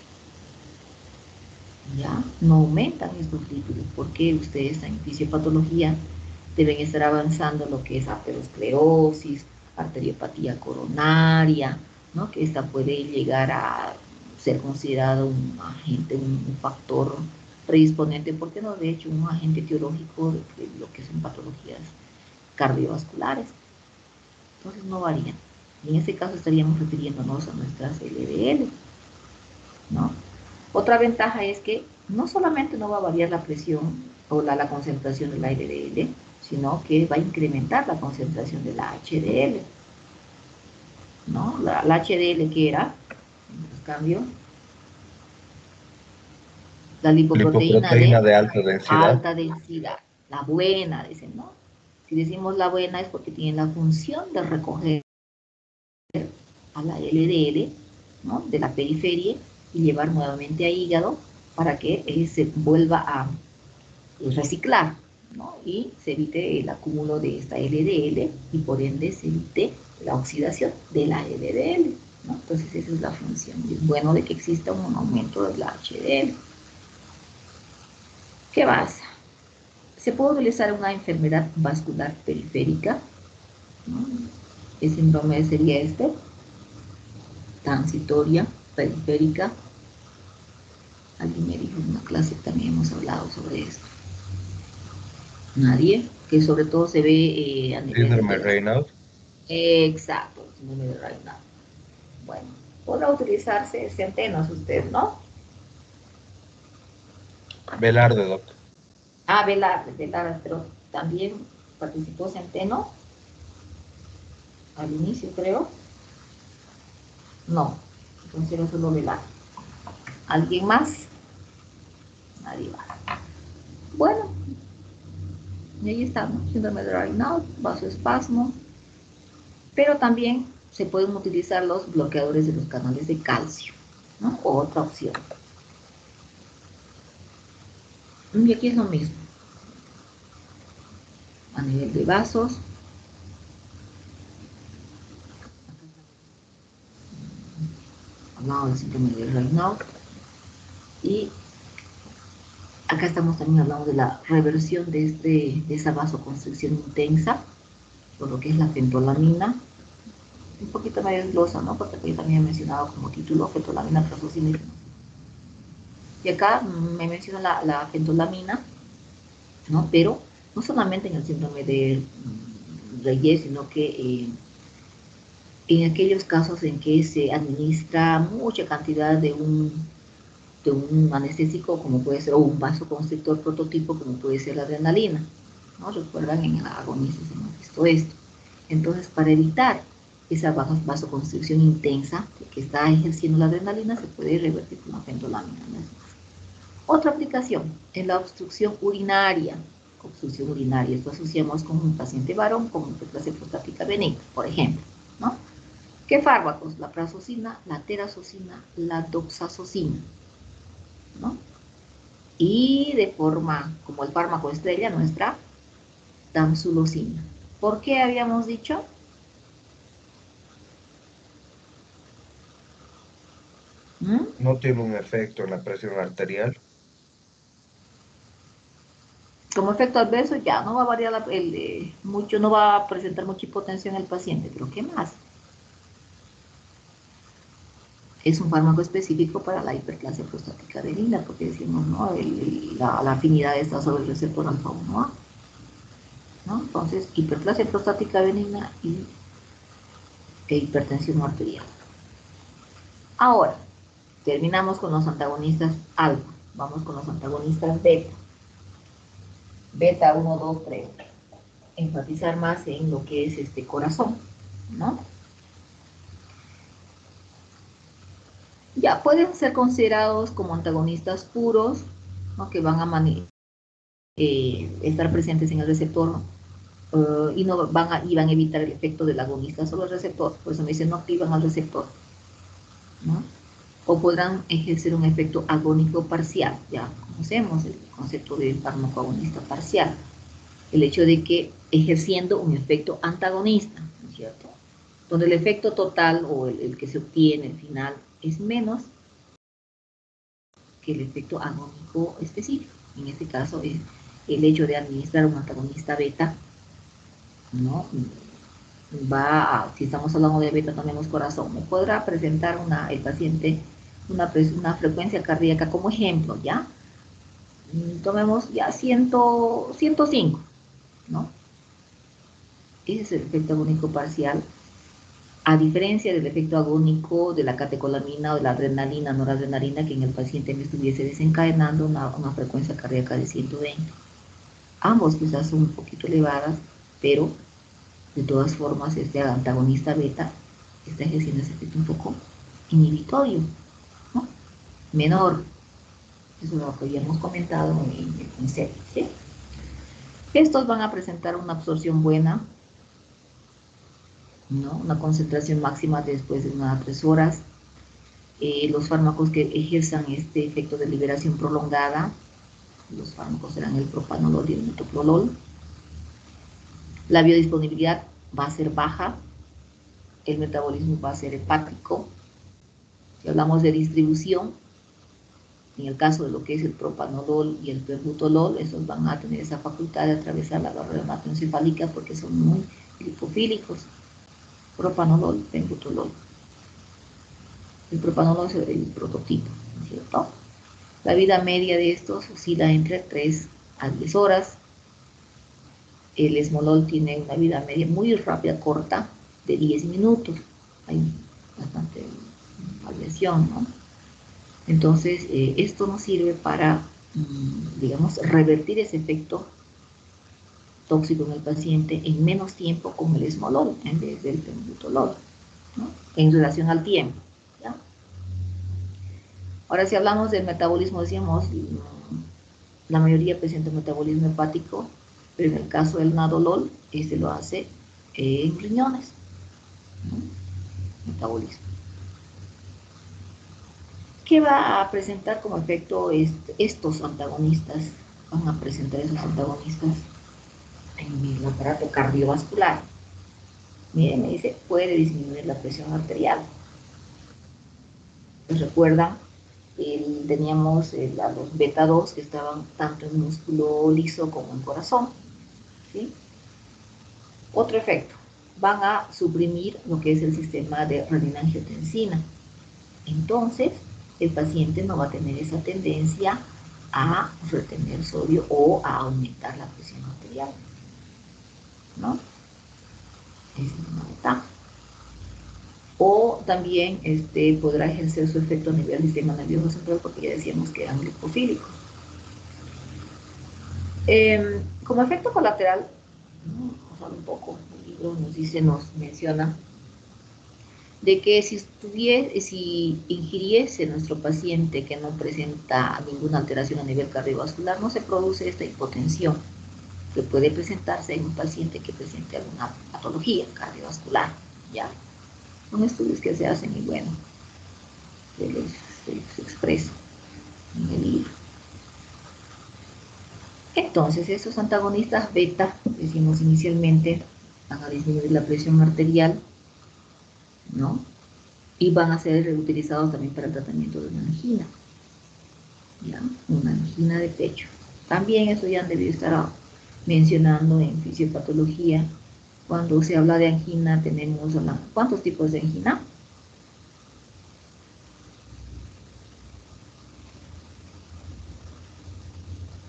¿Ya? No aumentan estos lípidos porque ustedes en fisiopatología deben estar avanzando lo que es aterosclerosis, arteriopatía coronaria, ¿no? Que esta puede llegar a ser considerado un agente, un factor predisponente, porque no, de hecho, un agente etiológico de lo que son patologías cardiovasculares. Entonces no varían. En este caso estaríamos refiriéndonos a nuestras LDL, ¿no? Otra ventaja es que no solamente no va a variar la presión o la concentración de la LDL, sino que va a incrementar la concentración de la HDL, ¿no? La HDL que era, en cambio, la lipoproteína Lipoproteína de de alta densidad. alta densidad, la buena, dicen, ¿no? Si decimos la buena es porque tiene la función de recoger a la LDL, ¿no?, de la periferia y llevar nuevamente a hígado para que se vuelva a reciclar, ¿no?, y se evite el acúmulo de esta LDL y por ende se evite la oxidación de la LDL, ¿no? Entonces esa es la función. Y es bueno de que exista un aumento de la HDL. ¿Qué más? Se puede utilizar una enfermedad vascular periférica, ¿no? El síndrome sería este, transitoria periférica. Alguien me dijo en una clase, también hemos hablado sobre esto. Nadie, que sobre todo se ve a nivel Síndrome de... Raynaud. Exacto, síndrome de Raynaud. Bueno, podrá utilizarse centenos usted, ¿no? Velarde, doctor. Ah, Velarde, pero también participó Centeno al inicio, creo. No, entonces era solo Velarde. ¿Alguien más? Nadie más. Bueno, y ahí está, ¿no? Síndrome de Raynaud, vasoespasmo, pero también se pueden utilizar los bloqueadores de los canales de calcio, ¿no? Otra opción. Y aquí es lo mismo. A nivel de vasos, hablamos del síndrome de Raynaud, y acá estamos también hablando de la reversión de esa vasoconstricción intensa, por lo que es la fentolamina. Un poquito me desglosa, ¿no? Porque aquí también he mencionado como título fentolamina, trazocina y fenotila. Y acá me menciona la fentolamina, ¿no? Pero no solamente en el síndrome de Reyes, sino que en aquellos casos en que se administra mucha cantidad de un anestésico, como puede ser, o un vasoconstrictor prototipo, como puede ser la adrenalina, ¿no? Recuerdan, en agonistas hemos visto esto. Entonces, para evitar esa vasoconstricción intensa que está ejerciendo la adrenalina, se puede revertir con la fentolamina. Otra aplicación es la obstrucción urinaria. Obstrucción urinaria, esto asociamos con un paciente varón con hiperplasia prostática benigna, por ejemplo, ¿no? ¿Qué fármacos? La prazosina, la terazocina, la doxazocina, ¿no? Y de forma, como el fármaco estrella, nuestra tamsulosina. ¿Por qué habíamos dicho? No tiene un efecto en la presión arterial. Como efecto adverso ya no va a variar mucho, no va a presentar mucha hipotensión en el paciente, pero ¿qué más? Es un fármaco específico para la hiperplasia prostática benigna, porque decimos, ¿no? La afinidad está sobre el receptor alfa 1A, ¿no? Entonces, hiperplasia prostática benigna e hipertensión arterial. Ahora, terminamos con los antagonistas alfa, vamos con los antagonistas beta. Beta 1, 2, 3. Enfatizar más en lo que es este corazón, ¿no? Ya pueden ser considerados como antagonistas puros, ¿no? Que van a estar presentes en el receptor y no van a evitar el efecto del agonista sobre el receptor. Por eso me dicen no activan al receptor, ¿no? O podrán ejercer un efecto agónico parcial. Ya conocemos el concepto de fármaco agonista parcial. El hecho de que ejerciendo un efecto antagonista, ¿no es cierto? Donde el efecto total o el que se obtiene al final es menos que el efecto agónico específico. En este caso es el hecho de administrar un antagonista beta, ¿no? Si estamos hablando de beta, tomemos corazón, me podrá presentar el paciente una frecuencia cardíaca como ejemplo, ¿ya? Tomemos ya 105, ¿no? Ese es el efecto agónico parcial, a diferencia del efecto agónico de la catecolamina o de la adrenalina, noradrenalina, que en el paciente me estuviese desencadenando una frecuencia cardíaca de 120. Ambos quizás son un poquito elevadas, pero de todas formas este antagonista beta está ejerciendo ese efecto un poco inhibitorio, ¿no? Menor. Eso es lo que habíamos comentado en serie, ¿sí? Estos van a presentar una absorción buena, ¿no? Una concentración máxima después de unas 3 horas. Los fármacos que ejerzan este efecto de liberación prolongada, los fármacos serán el propanolol y el metoprolol. La biodisponibilidad va a ser baja, el metabolismo va a ser hepático. Si hablamos de distribución, en el caso de lo que es el propanolol y el pembutolol, esos van a tener esa facultad de atravesar la barrera hematoencefálica porque son muy lipofílicos. Propanolol, pembutolol. El propanolol es el prototipo, ¿no es cierto? La vida media de estos oscila entre 3 a 10 horas. El esmolol tiene una vida media muy rápida, corta, de 10 minutos. Hay bastante variación, ¿no? Entonces, esto nos sirve para, digamos, revertir ese efecto tóxico en el paciente en menos tiempo con el esmolol en vez del pembutolol, ¿no? En relación al tiempo, ¿ya? Ahora, si hablamos del metabolismo, decíamos, la mayoría presenta metabolismo hepático, pero en el caso del nadolol, este lo hace en riñones, ¿no? Metabolismo. ¿Qué va a presentar como efecto estos antagonistas? Van a presentar esos antagonistas en el aparato cardiovascular. Miren, me dice, puede disminuir la presión arterial. ¿Les recuerdan? Teníamos a los beta 2 que estaban tanto en músculo liso como en corazón, ¿sí? Otro efecto, van a suprimir lo que es el sistema de renina-angiotensina. Entonces, el paciente no va a tener esa tendencia a retener sodio o a aumentar la presión arterial, ¿no? Esa es una ventaja. O también podrá ejercer su efecto a nivel del sistema nervioso central porque ya decíamos que eran lipofílicos. Como efecto colateral, vamos a ver un poco, el libro nos menciona de que si ingiriese nuestro paciente que no presenta ninguna alteración a nivel cardiovascular, no se produce esta hipotensión que puede presentarse en un paciente que presente alguna patología cardiovascular, ¿ya? Son estudios que se hacen y bueno, se expresa en el libro. Entonces, estos antagonistas beta, decimos inicialmente, van a disminuir la presión arterial, ¿no? Y van a ser reutilizados también para el tratamiento de una angina, ¿ya? Una angina de pecho. También eso ya han debido estar mencionando en fisiopatología. Cuando se habla de angina, tenemos ¿cuántos tipos de angina?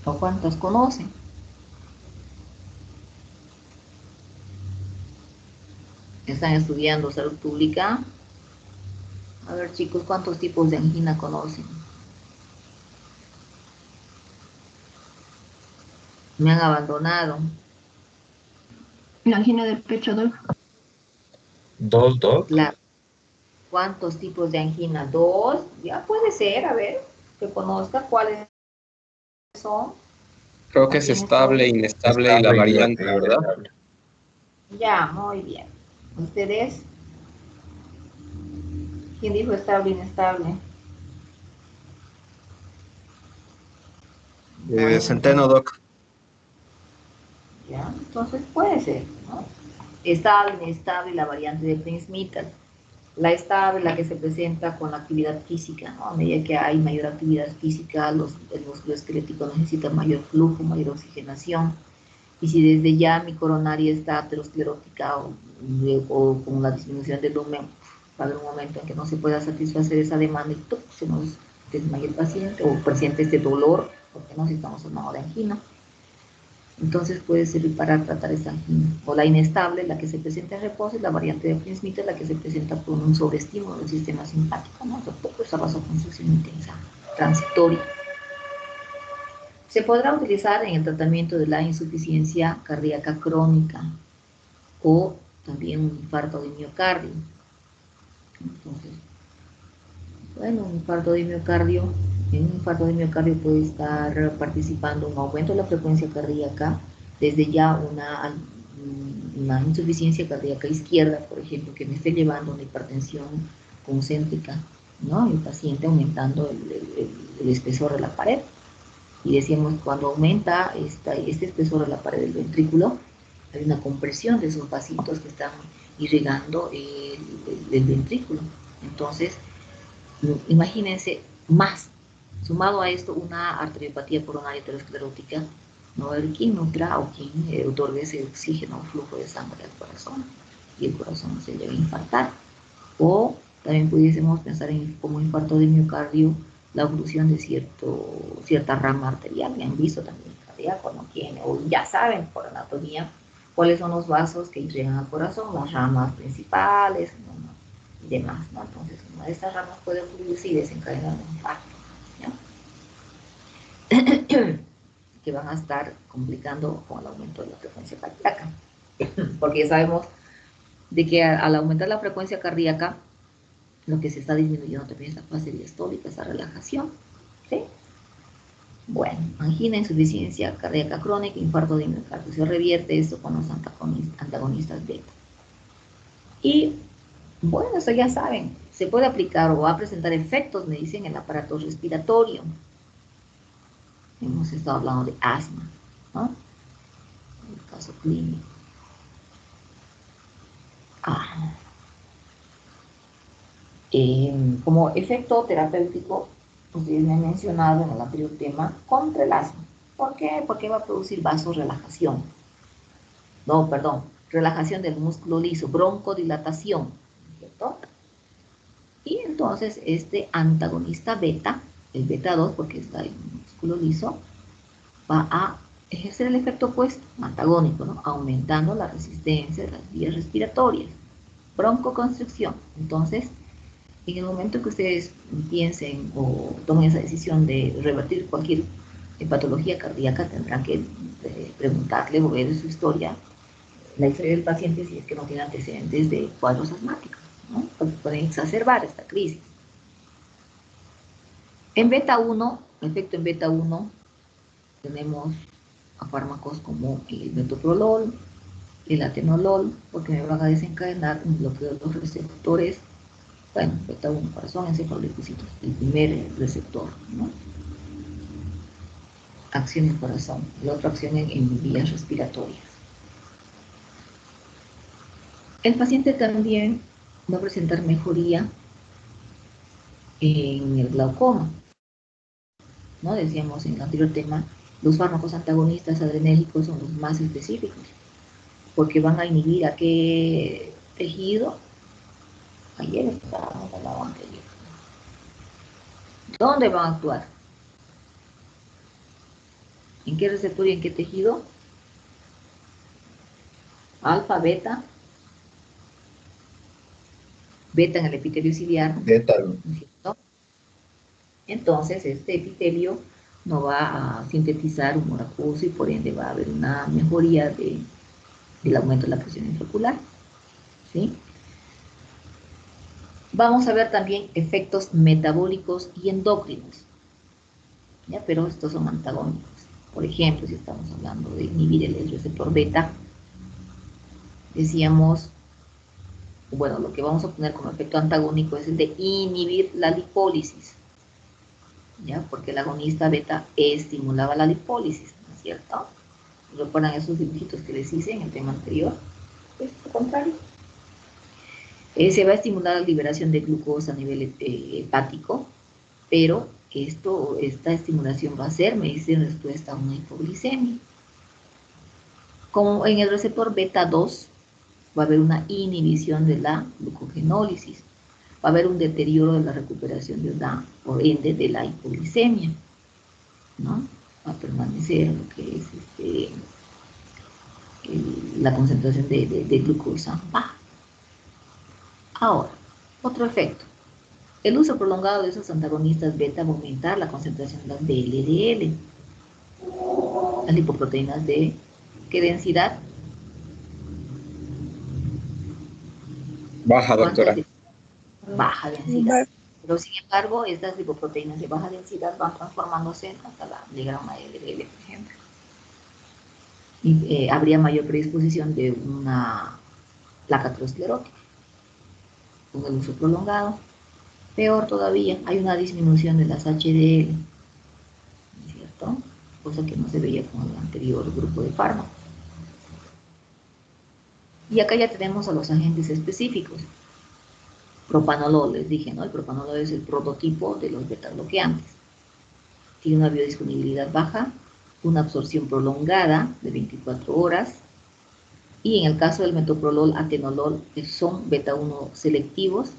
¿O cuántos conocen? Están estudiando salud pública. A ver, chicos, ¿cuántos tipos de angina conocen? Me han abandonado. La angina del pecho, Doc. ¿Dos, Doc? Claro. ¿Cuántos tipos de angina? 2. Ya puede ser, a ver, que conozca cuáles son. Creo que es estable, inestable y la variante, ¿verdad? Ya, muy bien. ¿Ustedes? ¿Quién dijo estable, inestable? Centeno, Doc. Ya, entonces puede ser, ¿no? Estable, inestable, la variante de Prince-Mittal. La estable, la que se presenta con la actividad física, ¿no? A medida que hay mayor actividad física, el músculo esquelético necesita mayor flujo, mayor oxigenación. Y si desde ya mi coronaria está aterosclerótica o con la disminución del lumen, Va a haber un momento en que no se pueda satisfacer esa demanda y ¡tuc! Se nos desmaya el paciente o presente este dolor, porque no, si estamos hablando de angina. Entonces puede servir para tratar esta angina. O la inestable, la que se presenta en reposo, y la variante de Flynn-Smith, la que se presenta por un sobreestímulo del sistema simpático, ¿no? Esa vasoconstricción intensa, transitoria. Se podrá utilizar en el tratamiento de la insuficiencia cardíaca crónica o también un infarto de miocardio. Entonces, bueno, un infarto de miocardio, en un infarto de miocardio puede estar participando un aumento de la frecuencia cardíaca, desde ya una insuficiencia cardíaca izquierda, por ejemplo, que me esté llevando a una hipertensión concéntrica, ¿no? El paciente aumentando el espesor de la pared. Y decíamos, cuando aumenta este espesor de la pared del ventrículo, hay una compresión de esos vasitos que están irrigando el ventrículo. Entonces, imagínense más, sumado a esto, una arteriopatía coronaria aterosclerótica, no va a haber quien nutra o quien otorgue ese oxígeno o flujo de sangre al corazón, y el corazón se llega a infartar. O también pudiésemos pensar en como infarto de miocardio, la oclusión de cierta rama arterial, que han visto también cardíaco, ¿no? O ya saben por anatomía cuáles son los vasos que irrigan al corazón, las ramas principales, ¿no? Y demás, ¿no? Entonces, una de estas ramas puede ocluirse y desencadenar un infarto, ¿no? Que van a estar complicando con el aumento de la frecuencia cardíaca. Porque ya sabemos de que al aumentar la frecuencia cardíaca, lo que se está disminuyendo también es la fase diastólica, esa relajación, ¿sí? Bueno, angina, insuficiencia cardíaca crónica, infarto de miocardio. Se revierte esto con los antagonistas beta. Y, bueno, eso ya saben, se puede aplicar o va a presentar efectos, me dicen, en el aparato respiratorio. Hemos estado hablando de asma, ¿no? En el caso clínico. Como efecto terapéutico, ustedes me han mencionado en el anterior tema, contra el asma. ¿Por qué? Porque va a producir vasorrelajación. No, perdón, relajación del músculo liso, broncodilatación, ¿cierto? Y entonces este antagonista beta, el beta 2, porque está en el músculo liso, va a ejercer el efecto opuesto, antagónico, ¿no? Aumentando la resistencia de las vías respiratorias, broncoconstricción. Entonces, en el momento que ustedes piensen o tomen esa decisión de revertir cualquier patología cardíaca, tendrán que preguntarle o ver su historia, la historia del paciente, si es que no tiene antecedentes de cuadros asmáticos, ¿no? Porque pueden exacerbar esta crisis. En beta 1, efecto en beta 1, tenemos a fármacos como el metoprolol, el atenolol, porque me van a desencadenar un bloqueo de los receptores. Bueno, beta 1, corazón, encefalolipocitos, el primer receptor, ¿no? Acción en corazón, la otra acción en vías respiratorias. El paciente también va a presentar mejoría en el glaucoma, ¿no? Decíamos en el anterior tema, los fármacos antagonistas adrenérgicos son los más específicos, porque van a inhibir a qué tejido. Ayer estábamos hablando anterior. ¿Dónde van a actuar? ¿En qué receptor y en qué tejido? Alfa, beta. Beta en el epitelio ciliar. Beta. ¿Cierto? Entonces, este epitelio no va a sintetizar humor acuoso y por ende va a haber una mejoría del aumento de la presión intraocular, ¿sí? Vamos a ver también efectos metabólicos y endocrinos, ¿ya? Pero estos son antagónicos. Por ejemplo, si estamos hablando de inhibir el receptor beta, decíamos, bueno, lo que vamos a poner como efecto antagónico es el de inhibir la lipólisis, ¿ya? Porque el agonista beta estimulaba la lipólisis, ¿no es cierto? ¿Recuerdan esos dibujitos que les hice en el tema anterior? Pues lo contrario. Se va a estimular la liberación de glucosa a nivel hepático, pero esta estimulación va a ser, me dice, en respuesta a una hipoglicemia. Como en el receptor beta 2, va a haber una inhibición de la glucogenólisis. va a haber un deterioro de la recuperación de una, por ende, de la hipoglicemia, ¿no? Va a permanecer lo que es la concentración de glucosa baja. Ahora, otro efecto. El uso prolongado de esos antagonistas beta va a aumentar la concentración de las VLDL, las lipoproteínas de ¿qué densidad? Baja, doctora. Baja densidad. Pero sin embargo, estas lipoproteínas de baja densidad van transformándose hasta llegar a una LDL, por ejemplo. Y habría mayor predisposición de una placa aterosclerótica con el uso prolongado. Peor todavía, hay una disminución de las HDL, ¿cierto? Cosa que no se veía con el anterior grupo de fármacos. Y acá ya tenemos a los agentes específicos. Propanolol, les dije, ¿no? El propanolol es el prototipo de los beta-bloqueantes. Tiene una biodisponibilidad baja, una absorción prolongada de 24 horas, y en el caso del metoprolol, atenolol, que son beta-1 selectivos,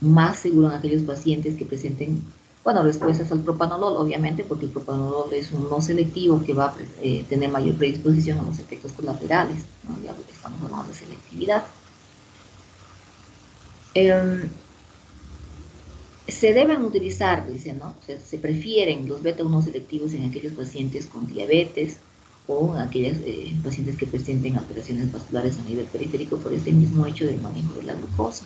más seguro en aquellos pacientes que presenten, bueno, respuestas al propanolol, obviamente, porque el propanolol es un no selectivo que va a tener mayor predisposición a los efectos colaterales, ¿no? Ya estamos hablando de selectividad. Se deben utilizar, dice, ¿no? O sea, se prefieren los beta-1 selectivos en aquellos pacientes con diabetes o en aquellos pacientes que presenten alteraciones vasculares a nivel periférico por este mismo hecho del manejo de la glucosa.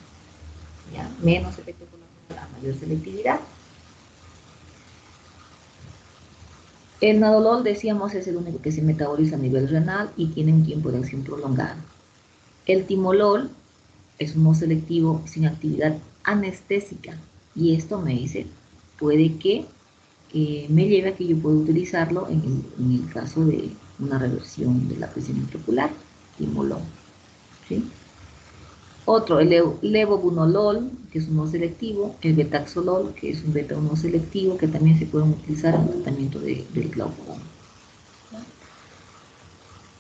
¿Ya? Menos efecto colateral, mayor selectividad. El nadolol, decíamos, es el único que se metaboliza a nivel renal y tiene un tiempo de acción prolongado. El timolol es un no selectivo sin actividad anestésica, y esto me dice, puede que me lleve a que yo pueda utilizarlo en el caso de una reversión de la presión intraocular, timolol, ¿sí? Otro, el levobunolol, que es un no selectivo, el betaxolol, que es un beta-1 selectivo, que también se pueden utilizar en el tratamiento del glaucoma.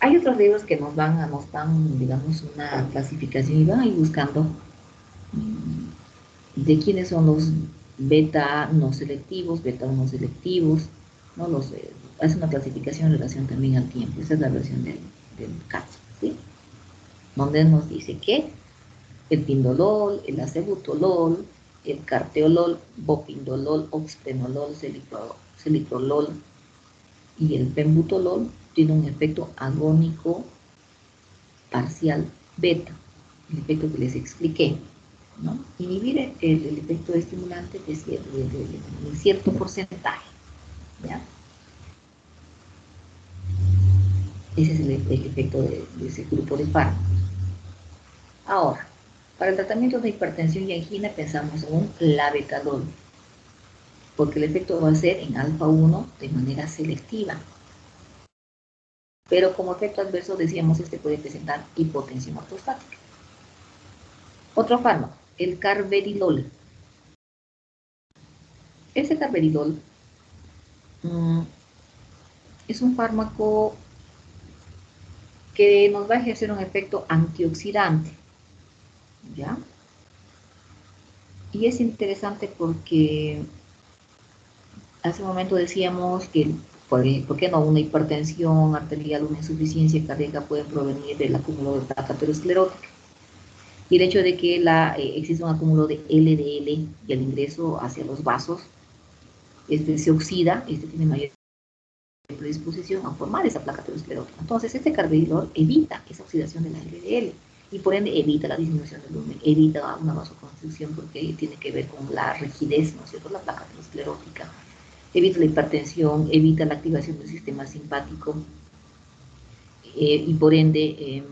Hay otros libros que nos dan, digamos, una clasificación y van a ir buscando de quiénes son los beta no selectivos, beta-1 selectivos, ¿no? Hace una clasificación en relación también al tiempo. Esa es la versión del caso, ¿sí? Donde nos dice que el pindolol, el acebutolol, el carteolol, bopindolol, oxprenolol, celiprolol y el pembutolol tienen un efecto agónico parcial beta, el efecto que les expliqué, ¿no? Inhibir el efecto estimulante de cierto porcentaje, ¿ya? Ese es el efecto de ese grupo de fármacos. Ahora, para el tratamiento de hipertensión y angina pensamos en un labetalol, porque el efecto va a ser en alfa-1 de manera selectiva. Pero como efecto adverso, decíamos, este puede presentar hipotensión ortostática. Otro fármaco, el carvedilol. Ese carvedilol es un fármaco que nos va a ejercer un efecto antioxidante, ¿ya? Y es interesante porque hace un momento decíamos que, ¿por qué no? Una hipertensión arterial, una insuficiencia cardíaca pueden provenir del acúmulo de placa aterosclerótica. Y el hecho de que existe un acúmulo de LDL y el ingreso hacia los vasos, se oxida, tiene mayor predisposición a formar esa placa aterosclerótica. Entonces, este carvedilol evita esa oxidación de la LDL y por ende evita la disminución del volumen, evita una vasoconstricción porque tiene que ver con la rigidez, ¿no es cierto?, la placa aterosclerótica, evita la hipertensión, evita la activación del sistema simpático y por ende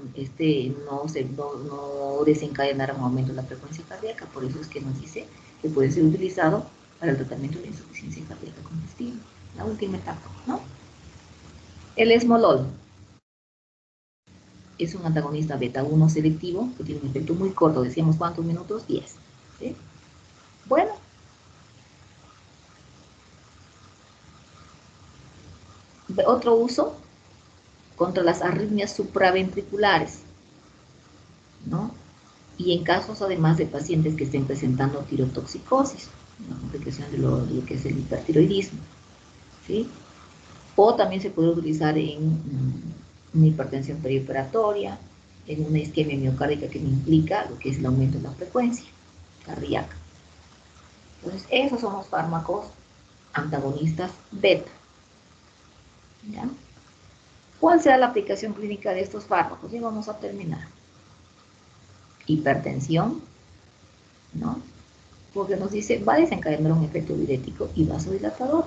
no desencadenará un aumento de la frecuencia cardíaca. Por eso es que nos dice que puede ser utilizado para el tratamiento de insuficiencia cardíaca congestiva, la última etapa, ¿no? El esmolol es un antagonista beta-1 selectivo que tiene un efecto muy corto, decíamos ¿cuántos minutos? 10. ¿Sí? Bueno. Otro uso contra las arritmias supraventriculares, ¿no? y en casos además de pacientes que estén presentando tirotoxicosis, una complicación de lo que es el hipertiroidismo, ¿sí? O también se puede utilizar en una hipertensión perioperatoria, en una isquemia miocárdica que implica lo que es el aumento de la frecuencia cardíaca. Entonces, esos son los fármacos antagonistas beta. ¿Ya? ¿Cuál será la aplicación clínica de estos fármacos? Y vamos a terminar. Hipertensión, ¿no? Porque nos dice, va a desencadenar un efecto diurético y vasodilatador.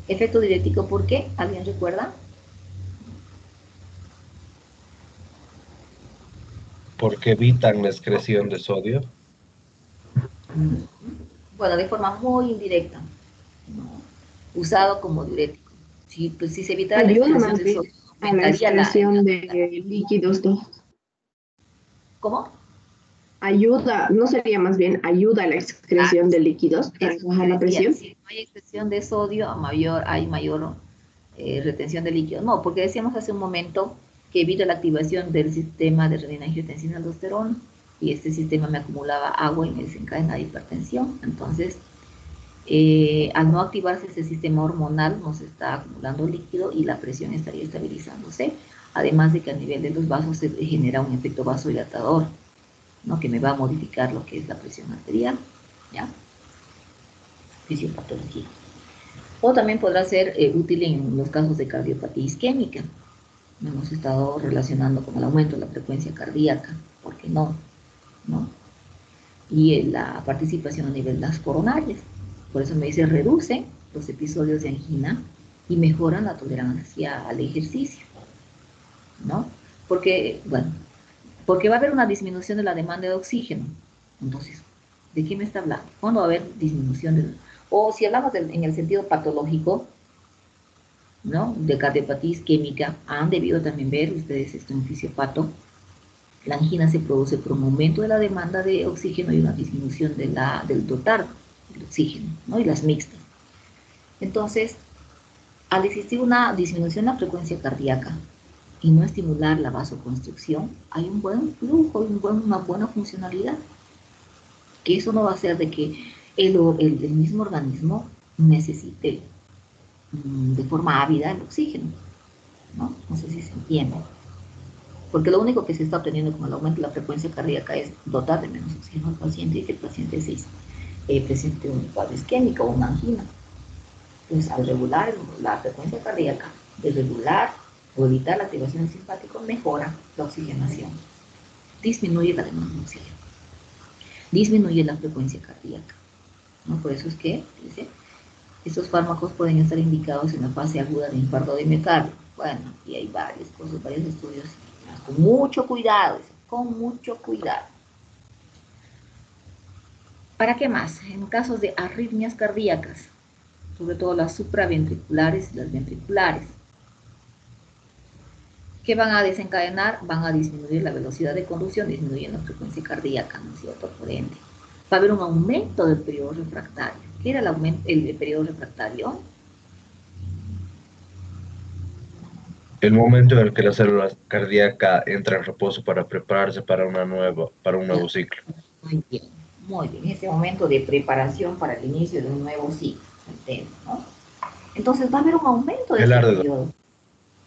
Efecto diurético, ¿por qué? ¿Alguien recuerda? Porque evitan la excreción de sodio. Bueno, de forma muy indirecta, ¿no? Usado como diurético. Pues, si se evitara la Ayuda excreción más de bien sodio, a la aumentaría excreción de líquidos. ¿Cómo? Ayuda, no sería más bien ayuda a la Ah, excreción de líquidos para es lo bajar que la decía, presión. si no hay excreción de sodio, hay mayor retención de líquido. No, porque decíamos hace un momento que evita la activación del sistema de renina-angiotensina-aldosterona y este sistema me acumulaba agua y me desencadena de hipertensión. Entonces, al no activarse ese sistema hormonal, nos está acumulando líquido y la presión estaría estabilizándose. Además de que a nivel de los vasos se genera un efecto vasodilatador, ¿no? Que me va a modificar lo que es la presión arterial, ¿ya? Fisiopatología. O también podrá ser útil en los casos de cardiopatía isquémica. Hemos estado relacionando con el aumento de la frecuencia cardíaca, ¿por qué no? ¿No? Y la participación a nivel de las coronarias. Por eso me dice, reduce los episodios de angina y mejoran la tolerancia al ejercicio, ¿no? Porque, bueno, porque va a haber una disminución de la demanda de oxígeno. Entonces, ¿de qué me está hablando? ¿Cuándo va a haber disminución de... O si hablamos en el sentido patológico, ¿no? De cardiopatía isquémica, han debido también ver ustedes esto en fisiopato. La angina se produce por un aumento de la demanda de oxígeno y una disminución del total del oxígeno, ¿no? Y las mixtas. Entonces, al existir una disminución de la frecuencia cardíaca y no estimular la vasoconstricción, hay un buen flujo y una buena funcionalidad. Que eso no va a hacer de que el mismo organismo necesite de forma ávida el oxígeno, ¿no? No sé si se entiende. Porque lo único que se está obteniendo con el aumento de la frecuencia cardíaca es dotar de menos oxígeno al paciente y que el paciente se presente un cuadro isquémico o una angina. Entonces, al regular la frecuencia cardíaca, de regular o evitar la activación del simpático, mejora la oxigenación, disminuye la demanda de oxígeno, disminuye la frecuencia cardíaca, ¿no? Por eso es que, dice, estos fármacos pueden estar indicados en la fase aguda de infarto de miocardio. Bueno, y hay varios estudios, con mucho cuidado, con mucho cuidado. ¿Para qué más? En casos de arritmias cardíacas, sobre todo las supraventriculares y las ventriculares, ¿qué van a desencadenar? Van a disminuir la velocidad de conducción, disminuyendo la frecuencia cardíaca, ¿no es cierto? Por ende, va a haber un aumento del periodo refractario. ¿Qué era el periodo refractario? El momento en el que la célula cardíaca entra en reposo para prepararse para un Ya, nuevo ciclo. muy bien, muy bien. Ese momento de preparación para el inicio de un nuevo ciclo, entiendo, ¿no? Entonces va a haber un aumento de El este arde. periodo.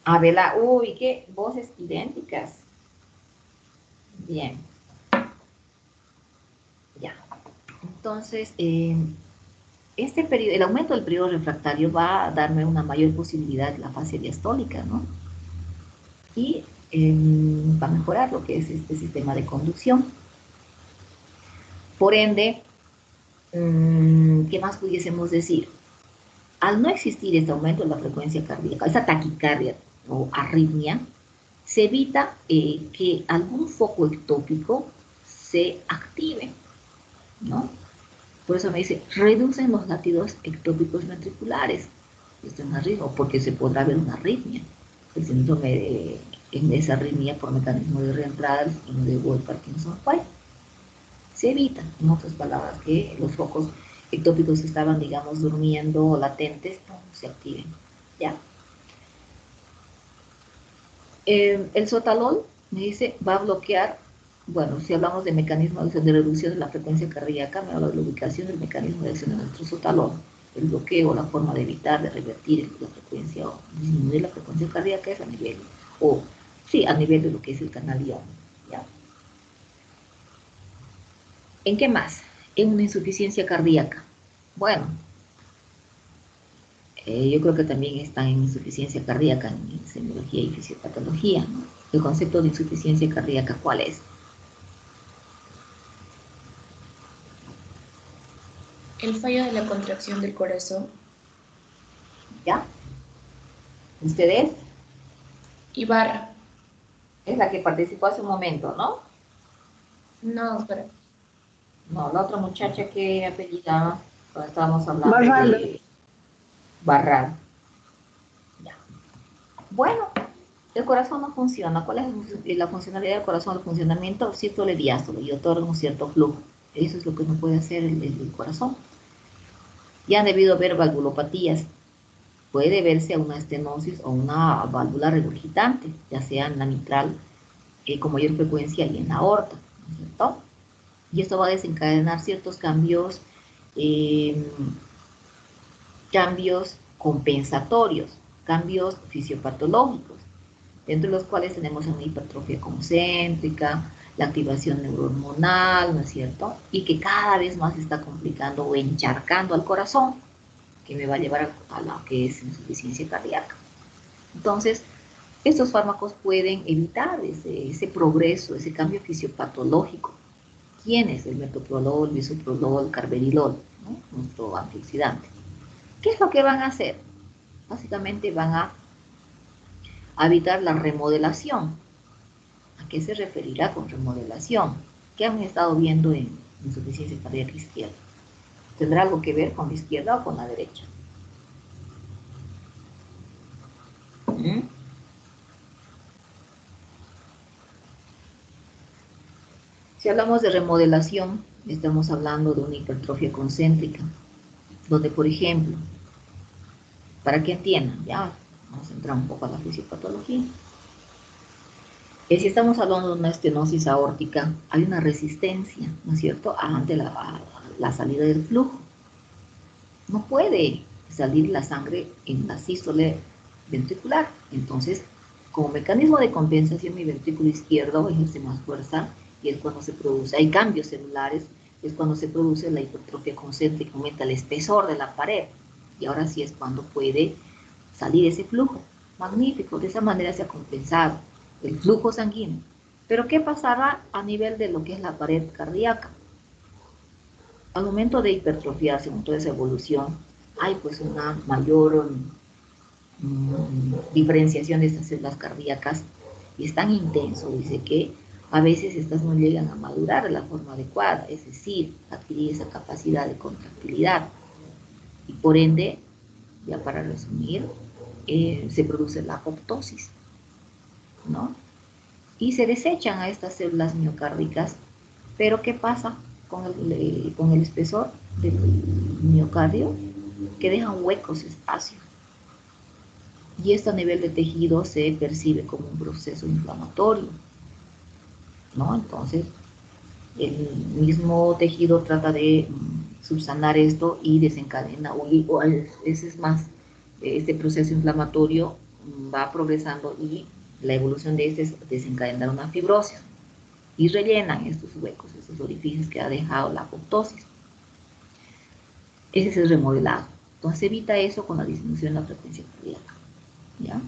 A verla, uy, qué voces idénticas. Bien, ya. Entonces, este periodo, el aumento del periodo refractario va a darme una mayor posibilidad de la fase diastólica, ¿no? Y va a mejorar lo que es este sistema de conducción. Por ende, ¿qué más pudiésemos decir? Al no existir este aumento de la frecuencia cardíaca, esta taquicardia o arritmia, se evita que algún foco ectópico se active, ¿no? Por eso me dice, reducen los latidos ectópicos ventriculares. Esto es un arritmo, porque se podrá ver una arritmia. El síndrome en esa arritmia por mecanismo de reentrada, el síndrome de Wolff-Parkinson-White. Se evita, en otras palabras, que los focos ectópicos que estaban, digamos, durmiendo o latentes, no se activen. ¿Ya? El sotalol, me dice, va a bloquear Bueno, si hablamos de mecanismos de reducción de la frecuencia cardíaca, me habla de la ubicación del mecanismo de acción de nuestro sotalón, el bloqueo, la forma de evitar, de revertir la frecuencia o disminuir la frecuencia cardíaca es a nivel, o sí, a nivel de lo que es el canal iónico, ¿ya? ¿En qué más? En una insuficiencia cardíaca. Bueno, yo creo que también está en insuficiencia cardíaca en semiología y fisiopatología, ¿no? El concepto de insuficiencia cardíaca, ¿cuál es? El fallo de la contracción del corazón. ¿Ya? ¿Ustedes? Ibarra. Es la que participó hace un momento, ¿no? No, espera. No, la otra muchacha que apellidaba, cuando estábamos hablando Barral. de Barral. Ya. Bueno, el corazón no funciona. ¿Cuál es la funcionalidad del corazón? El funcionamiento sístole diástole y otorga un cierto flujo. Eso es lo que no puede hacer el corazón. Ya han debido haber valvulopatías. Puede verse a una estenosis o una válvula regurgitante, ya sea en la mitral con mayor frecuencia y en la aorta, ¿no es cierto? Y esto va a desencadenar ciertos cambios, cambios compensatorios, cambios fisiopatológicos, dentro de los cuales tenemos una hipertrofia concéntrica, la activación neurohormonal, ¿no es cierto? Y que cada vez más está complicando o encharcando al corazón, que me va a llevar a lo que es insuficiencia cardíaca. Entonces, estos fármacos pueden evitar ese progreso, ese cambio fisiopatológico. ¿Quién es? El metoprolol, bisoprolol, carvedilol, ¿no? Nuestro antioxidante. ¿Qué es lo que van a hacer? Básicamente van a evitar la remodelación. ¿A qué se referirá con remodelación? ¿Qué han estado viendo en insuficiencia cardíaca izquierda? ¿Tendrá algo que ver con la izquierda o con la derecha? Si hablamos de remodelación, estamos hablando de una hipertrofia concéntrica, donde, por ejemplo, para que entiendan, ya vamos a entrar un poco a la fisiopatología. Si estamos hablando de una estenosis aórtica, hay una resistencia, ¿no es cierto?, ante la salida del flujo. No puede salir la sangre en la sístole ventricular. Entonces, como mecanismo de compensación, mi ventrículo izquierdo ejerce más fuerza y es cuando se produce, hay cambios celulares, es cuando se produce la hipertrofia concéntrica, aumenta el espesor de la pared y ahora sí es cuando puede salir ese flujo. Magnífico, de esa manera se ha compensado el flujo sanguíneo. Pero ¿qué pasará a nivel de lo que es la pared cardíaca? Al momento de hipertrofiarse con toda esa evolución, hay pues una mayor diferenciación de estas células cardíacas y es tan intenso, dice que a veces estas no llegan a madurar de la forma adecuada, es decir, adquirir esa capacidad de contractilidad y por ende, ya para resumir, se produce la apoptosis, ¿no? Y se desechan a estas células miocárdicas, pero ¿qué pasa con el espesor del miocardio? Que dejan huecos, espacios. Y esto a nivel de tejido se percibe como un proceso inflamatorio, ¿no? Entonces, el mismo tejido trata de subsanar esto y desencadena, o ese es más, este proceso inflamatorio va progresando y la evolución de este es desencadenar una fibrosis y rellenan estos huecos, estos orificios que ha dejado la apoptosis. Ese es el remodelado. Entonces evita eso con la disminución de la frecuencia cardíaca, ¿ya?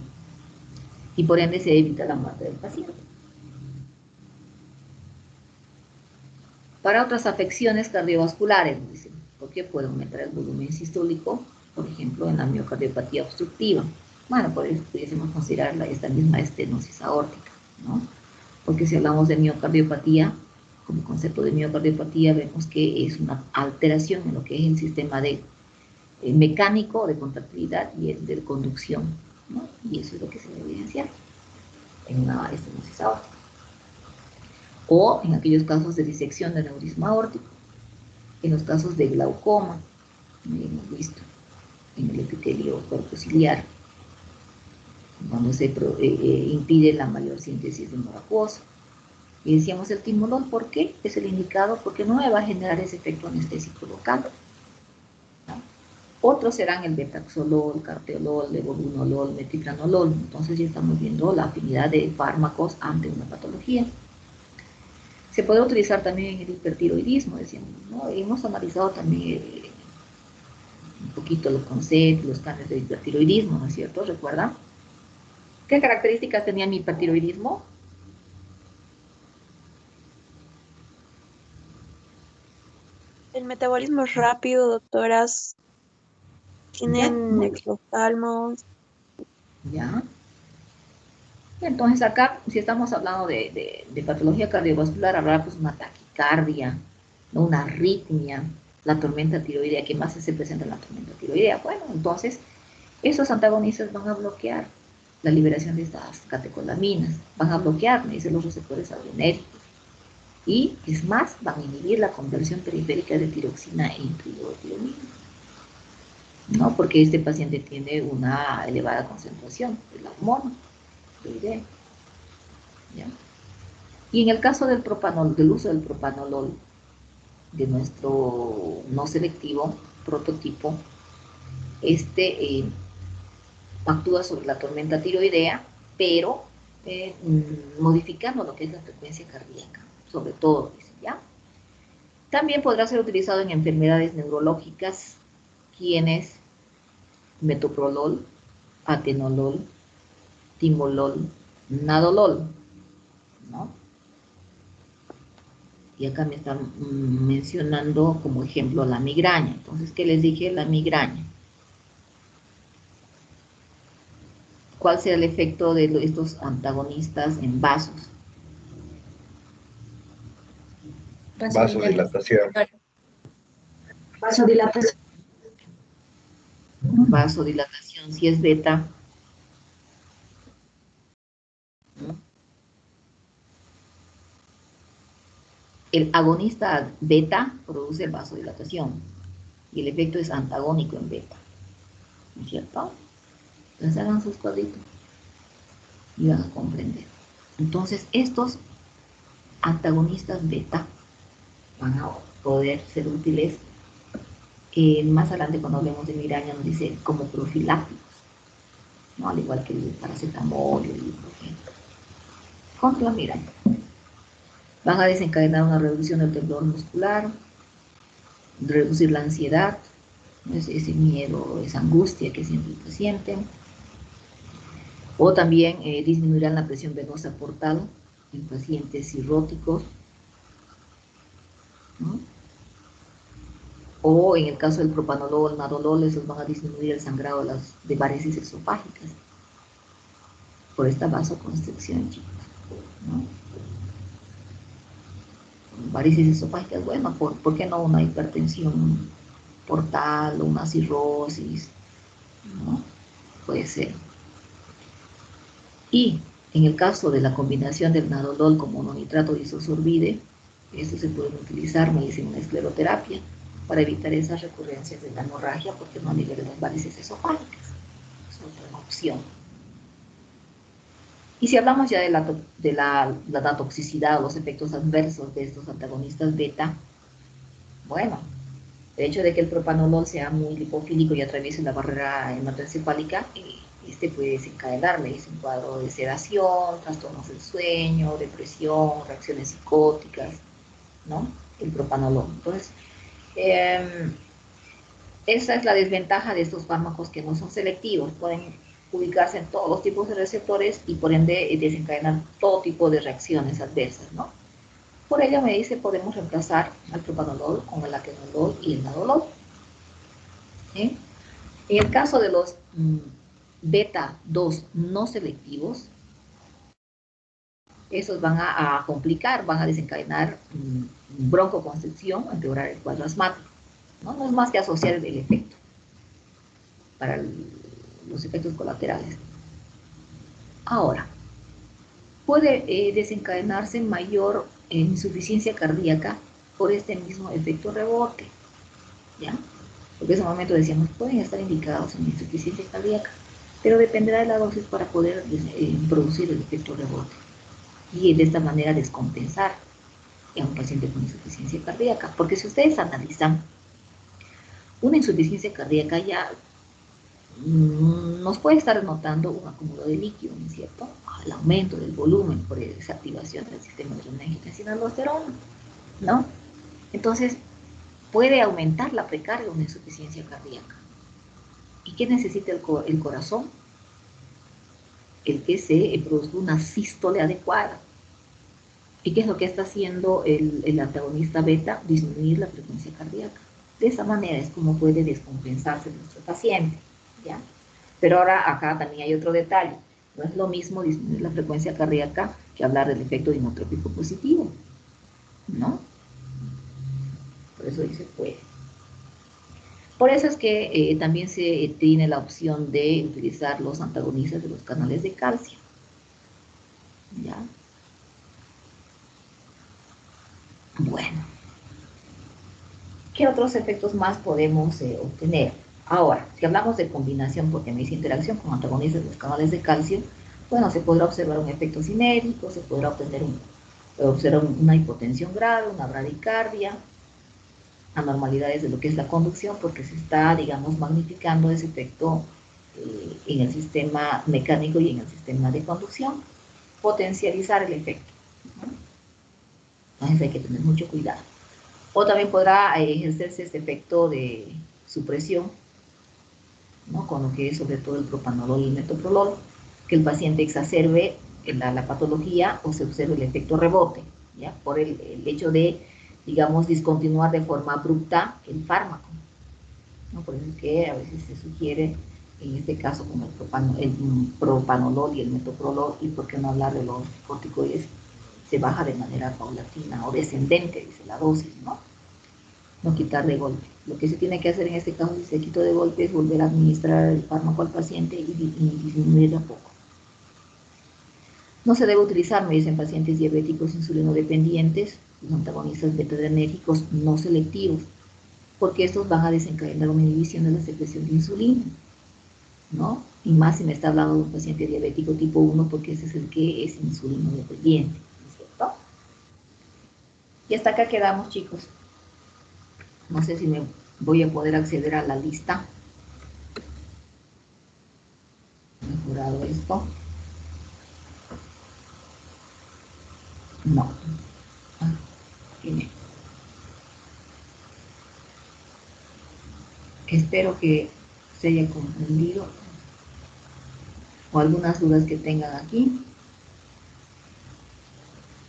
Y por ende se evita la muerte del paciente. Para otras afecciones cardiovasculares, dicen, porque puede aumentar el volumen sistólico, por ejemplo, en la miocardiopatía obstructiva. Bueno, por eso pudiésemos considerar esta misma estenosis aórtica, ¿no? Porque si hablamos de miocardiopatía, como concepto de miocardiopatía, vemos que es una alteración en lo que es el sistema de mecánico de contractilidad y el de conducción, ¿no? Y eso es lo que se debe evidenciar en una estenosis aórtica. O en aquellos casos de disección del aneurisma aórtico, en los casos de glaucoma, hemos visto en el epitelio corpociliar, cuando se impide la mayor síntesis de hemo acuoso, Y decíamos el timolol, ¿por qué? Es el indicado porque no me va a generar ese efecto anestésico local, ¿no? Otros serán el betaxolol, carteolol, levobunolol, metipranolol. Entonces ya estamos viendo la afinidad de fármacos ante una patología. Se puede utilizar también en el hipertiroidismo, decíamos, ¿no? Hemos analizado también un poquito los conceptos, los cambios de hipertiroidismo, ¿no es cierto? ¿Recuerdan? ¿Qué características tenía mi hipertiroidismo? El metabolismo es rápido, doctoras. Tienen exoftalmos. ¿Ya? Entonces acá, si estamos hablando de patología cardiovascular, habrá pues una taquicardia, ¿no? Una arritmia, la tormenta tiroidea. ¿Qué más se presenta en la tormenta tiroidea? Bueno, entonces, esos antagonistas van a bloquear la liberación de estas catecolaminas, van a bloquear, me dicen, los receptores adrenérgicos. Y, es más, van a inhibir la conversión periférica de tiroxina en triiotironina, ¿no? Porque este paciente tiene una elevada concentración de la hormona tiroidea, ¿ya? Y en el caso del propanol, del uso del propanolol, de nuestro no selectivo prototipo, actúa sobre la tormenta tiroidea, pero modificando lo que es la frecuencia cardíaca, sobre todo, ¿ya? También podrá ser utilizado en enfermedades neurológicas, quienes metoprolol, atenolol, timolol, nadolol, ¿no? Y acá me están mencionando como ejemplo la migraña. Entonces, ¿qué les dije? La migraña. ¿Cuál será el efecto de estos antagonistas en vasos? Vasodilatación. Vasodilatación. Vasodilatación, si es beta, ¿no? El agonista beta produce vasodilatación y el efecto es antagónico en beta, ¿no es cierto? Entonces hagan sus cuadritos y van a comprender. Entonces estos antagonistas beta van a poder ser útiles más adelante cuando hablemos de migraña, nos dice como profilácticos, ¿no? Al igual que el paracetamol y el ibuprofeno. Contra la migraña. Van a desencadenar una reducción del temblor muscular, reducir la ansiedad, ¿no? Ese miedo, esa angustia que siente el paciente. O también disminuirán la presión venosa portal en pacientes cirróticos, ¿no? O en el caso del propanolol, nadolol, esos van a disminuir el sangrado de varices esofágicas por esta vasoconstricción, chicos, ¿no? Varices esofágicas, bueno, ¿por qué no una hipertensión portal o una cirrosis, ¿no? Puede ser. Y en el caso de la combinación del nadolol con mononitrato de isosorbide, esto se puede utilizar, me dicen, una escleroterapia para evitar esas recurrencias de la hemorragia porque no liberan las varices esofágicas. Es otra opción. Y si hablamos ya de la toxicidad o los efectos adversos de estos antagonistas beta, bueno, el hecho de que el propanolol sea muy lipofílico y atraviese la barrera hematoencefálica, este puede desencadenarme, es un cuadro de sedación, trastornos del sueño, depresión, reacciones psicóticas, ¿no? El propanolol. Entonces, esa es la desventaja de estos fármacos que no son selectivos, pueden ubicarse en todos los tipos de receptores y por ende desencadenar todo tipo de reacciones adversas, ¿no? Por ello me dice, podemos reemplazar al propanolol con el atenolol y el nadolol. ¿Sí? En el caso de los beta 2 no selectivos, esos van a complicar, van a desencadenar broncoconstricción, empeorar el cuadro asmático, ¿no? No es más que asociar el efecto para los efectos colaterales. Ahora, puede desencadenarse mayor insuficiencia cardíaca por este mismo efecto rebote, ¿ya? Porque en ese momento decíamos, pueden estar indicados en insuficiencia cardíaca, pero dependerá de la dosis para poder producir el efecto rebote. y de esta manera descompensar a un paciente con insuficiencia cardíaca. Porque si ustedes analizan, una insuficiencia cardíaca ya nos puede estar notando un acúmulo de líquido, ¿no es cierto? El aumento del volumen por desactivación del sistema adrenérgico aldosterona, ¿no? Entonces, puede aumentar la precarga de una insuficiencia cardíaca. ¿Y qué necesita el corazón? El que se produzca una sístole adecuada. ¿Y qué es lo que está haciendo el antagonista beta? Disminuir la frecuencia cardíaca. De esa manera es como puede descompensarse nuestro paciente, ¿ya? Pero ahora acá también hay otro detalle. No es lo mismo disminuir la frecuencia cardíaca que hablar del efecto dinotrópico positivo, ¿no? Por eso dice puede. Por eso es que también se tiene la opción de utilizar los antagonistas de los canales de calcio, ¿ya? Bueno, ¿qué otros efectos más podemos obtener? Ahora, si hablamos de combinación, porque me dice interacción con antagonistas de los canales de calcio, bueno, se podrá observar un efecto sinérico, se podrá observar una hipotensión grave, una bradicardia, anormalidades de lo que es la conducción, porque se está, digamos, magnificando ese efecto en el sistema mecánico y en el sistema de conducción, potencializar el efecto, ¿no? Entonces hay que tener mucho cuidado. O también podrá ejercerse este efecto de supresión, ¿no? Con lo que es sobre todo el propanolol y el metoprolol, que el paciente exacerbe la patología o se observe el efecto rebote, ¿ya? Por el hecho de, digamos, discontinuar de forma abrupta el fármaco, ¿no? Por eso es que a veces se sugiere, en este caso, con el propanolol y el metoprolol, y por qué no hablar de los corticoides, se baja de manera paulatina o descendente, dice la dosis, ¿no? No quitar de golpe. Lo que se tiene que hacer en este caso, si se quitó de golpe, es volver a administrar el fármaco al paciente y disminuir de a poco. No se debe utilizar, me dicen, pacientes diabéticos insulinodependientes, los antagonistas beta-adrenérgicos no selectivos, porque estos van a desencadenar una inhibición de la secreción de insulina, ¿no? Y más si me está hablando de un paciente diabético tipo 1, porque ese es el que es insulinodependiente, ¿no es cierto? Y hasta acá quedamos, chicos. No sé si me voy a poder acceder a la lista. ¿He mejorado esto? No. Tiene. Espero que se haya comprendido o algunas dudas que tengan aquí.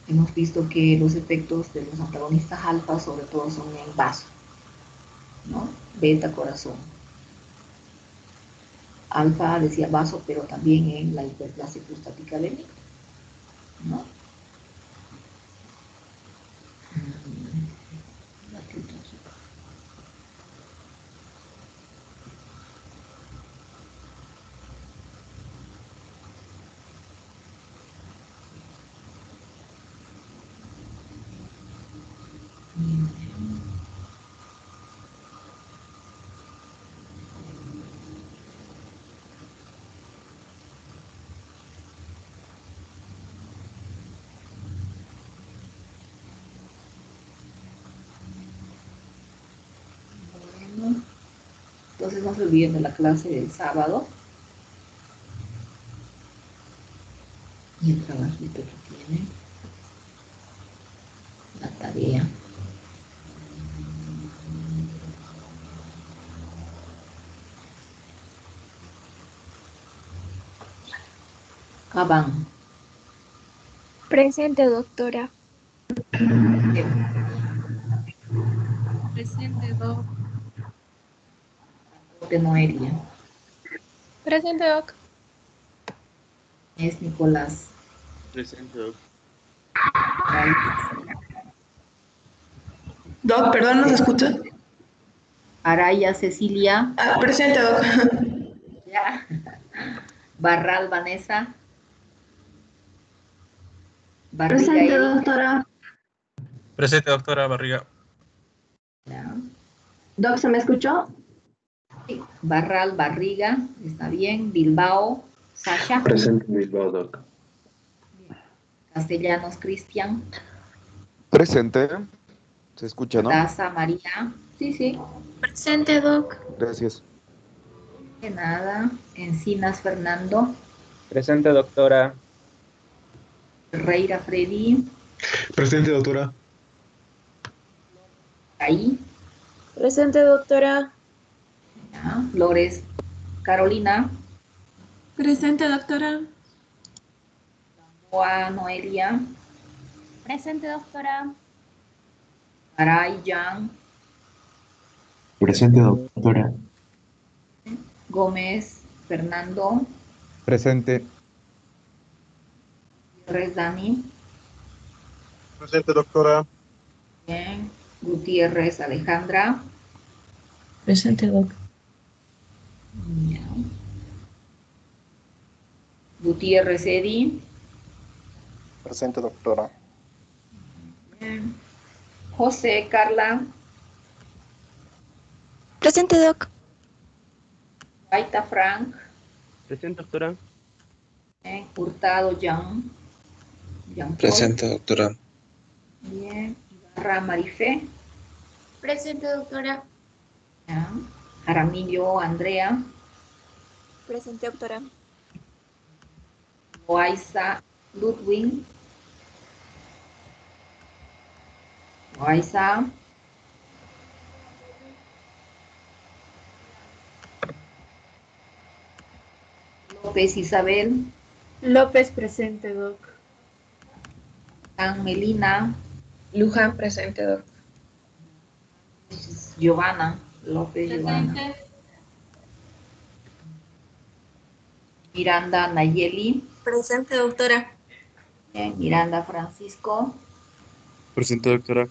Hemos visto que los efectos de los antagonistas alfa sobre todo son en vaso, ¿no? Beta, corazón. Alfa decía vaso, pero también en la hiperplasia prostática bénica, ¿no? Entonces no se olviden de la clase del sábado y el trabajito que tienen, la tarea. Avan. Presente, doctora. Presente, Doc. De Noelia. Presente, Doc. Es Nicolás. Presente, Doc. Doc, perdón, ¿no se escucha? Araya Cecilia. Presente, Doc. Ya. Barral Vanessa. Barriga Presente, Erika. doctora. Presente, doctora Barriga. Ya. Doc, ¿se me escuchó? Sí. Barral, Barriga, está bien. Bilbao, Sasha. Presente, Bilbao, Doc. Castellanos Cristian. Presente. Se escucha, ¿no? Daza María. Sí, sí. Presente, Doc. Gracias. De nada. Encinas Fernando. Presente, doctora. Ferreira Freddy. Presente, doctora. Ahí. Presente, doctora. Ya. Flores Carolina. Presente, doctora. Gamboa Noelia. Presente, doctora. Garay Jan. Presente, doctora. Gómez Fernando. Presente. Gutiérrez Dani. Presente, doctora. Bien. Gutiérrez Alejandra. Presente, doc. Ya. Gutiérrez Edi. Presente, doctora. Bien. José Carla. Presente, doc. Baita Frank. Presente, doctora. Bien. Hurtado Jan. Jean Paul. Presente, doctora. Bien. Ibarra Marifé. Presente, doctora. Ya. Jaramillo Andrea. Presente, doctora. Loaiza Ludwig. Loaiza. López Isabel. López, presente, Doc. San Melina. Luján, presente, Doc. Giovanna. López Giovanna. Miranda Nayeli. Presente, doctora. Bien. Miranda Francisco. Presente, doctora.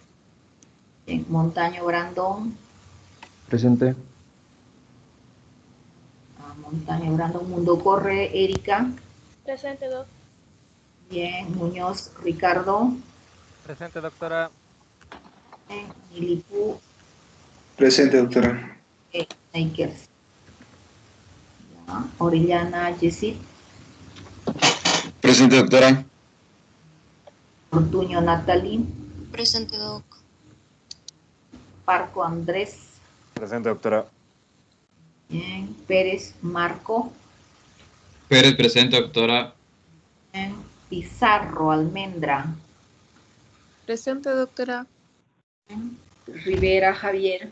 Bien. Montaño Brandon. Presente. Montaño Brandon. Mundo Corre Erika. Presente, doc. Bien. Muñoz Ricardo. Presente, doctora. Bien. Nilipú Presente, doctora. Nakers. Orellana Yesid. Presente, doctora. Ortuño Natalie. Presente, Doc. Parco Andrés. Presente, doctora. Bien. Pérez Marco. Pérez, presente, doctora. Bien. Pizarro Almendra. Presente, doctora. Bien. Rivera Javier.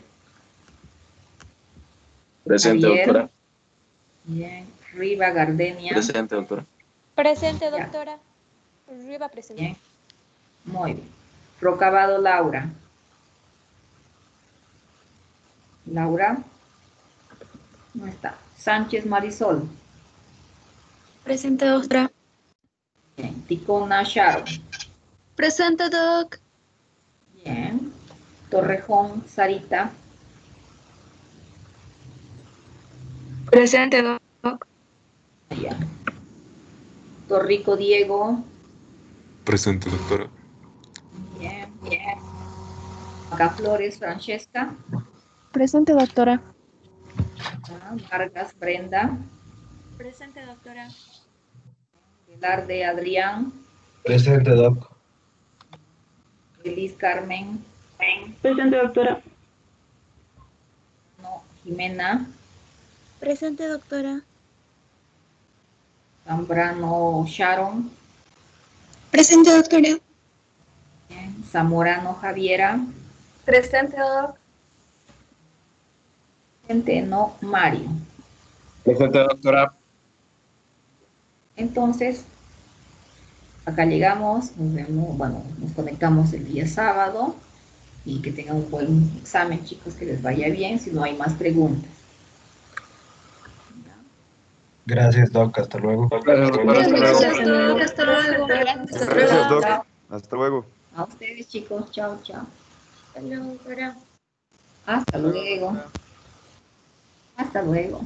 Presente, Javier. doctora. Bien. Riva Gardenia. Presente, doctora. Presente, Ya. doctora. Arriba, presente. Bien. Muy bien. Rocabado Laura. Laura. No está. Sánchez Marisol. Presente, doctora. Bien. Ticona Sharon. Presente, Doc. Bien. Torrejón Sarita. Presente, Doc. Ya. Torrico Diego. Presente, doctora. Bien. Bien. Flores Francesca. Presente, doctora. Vargas Brenda. Presente, doctora. Velarde Adrián. Presente, doc. Elis Carmen. Presente, doctora. No, Jimena. Presente, doctora. Zambrano Sharon. Presente, doctora. Bien. Zamorano Javiera. Presente, Doc. Centeno Mario. Presente, doctora. Entonces, acá llegamos, nos vemos, bueno, nos conectamos el día sábado y que tengan un buen examen, chicos, que les vaya bien, si no hay más preguntas. Gracias, doc. Hasta luego. Gracias, doctora. Hasta luego. Gracias, Doc. Hasta luego. Gracias, Doc. Hasta luego. A ustedes, chicos, chao, chao. Hasta luego, doctora. Hasta luego. Hasta luego.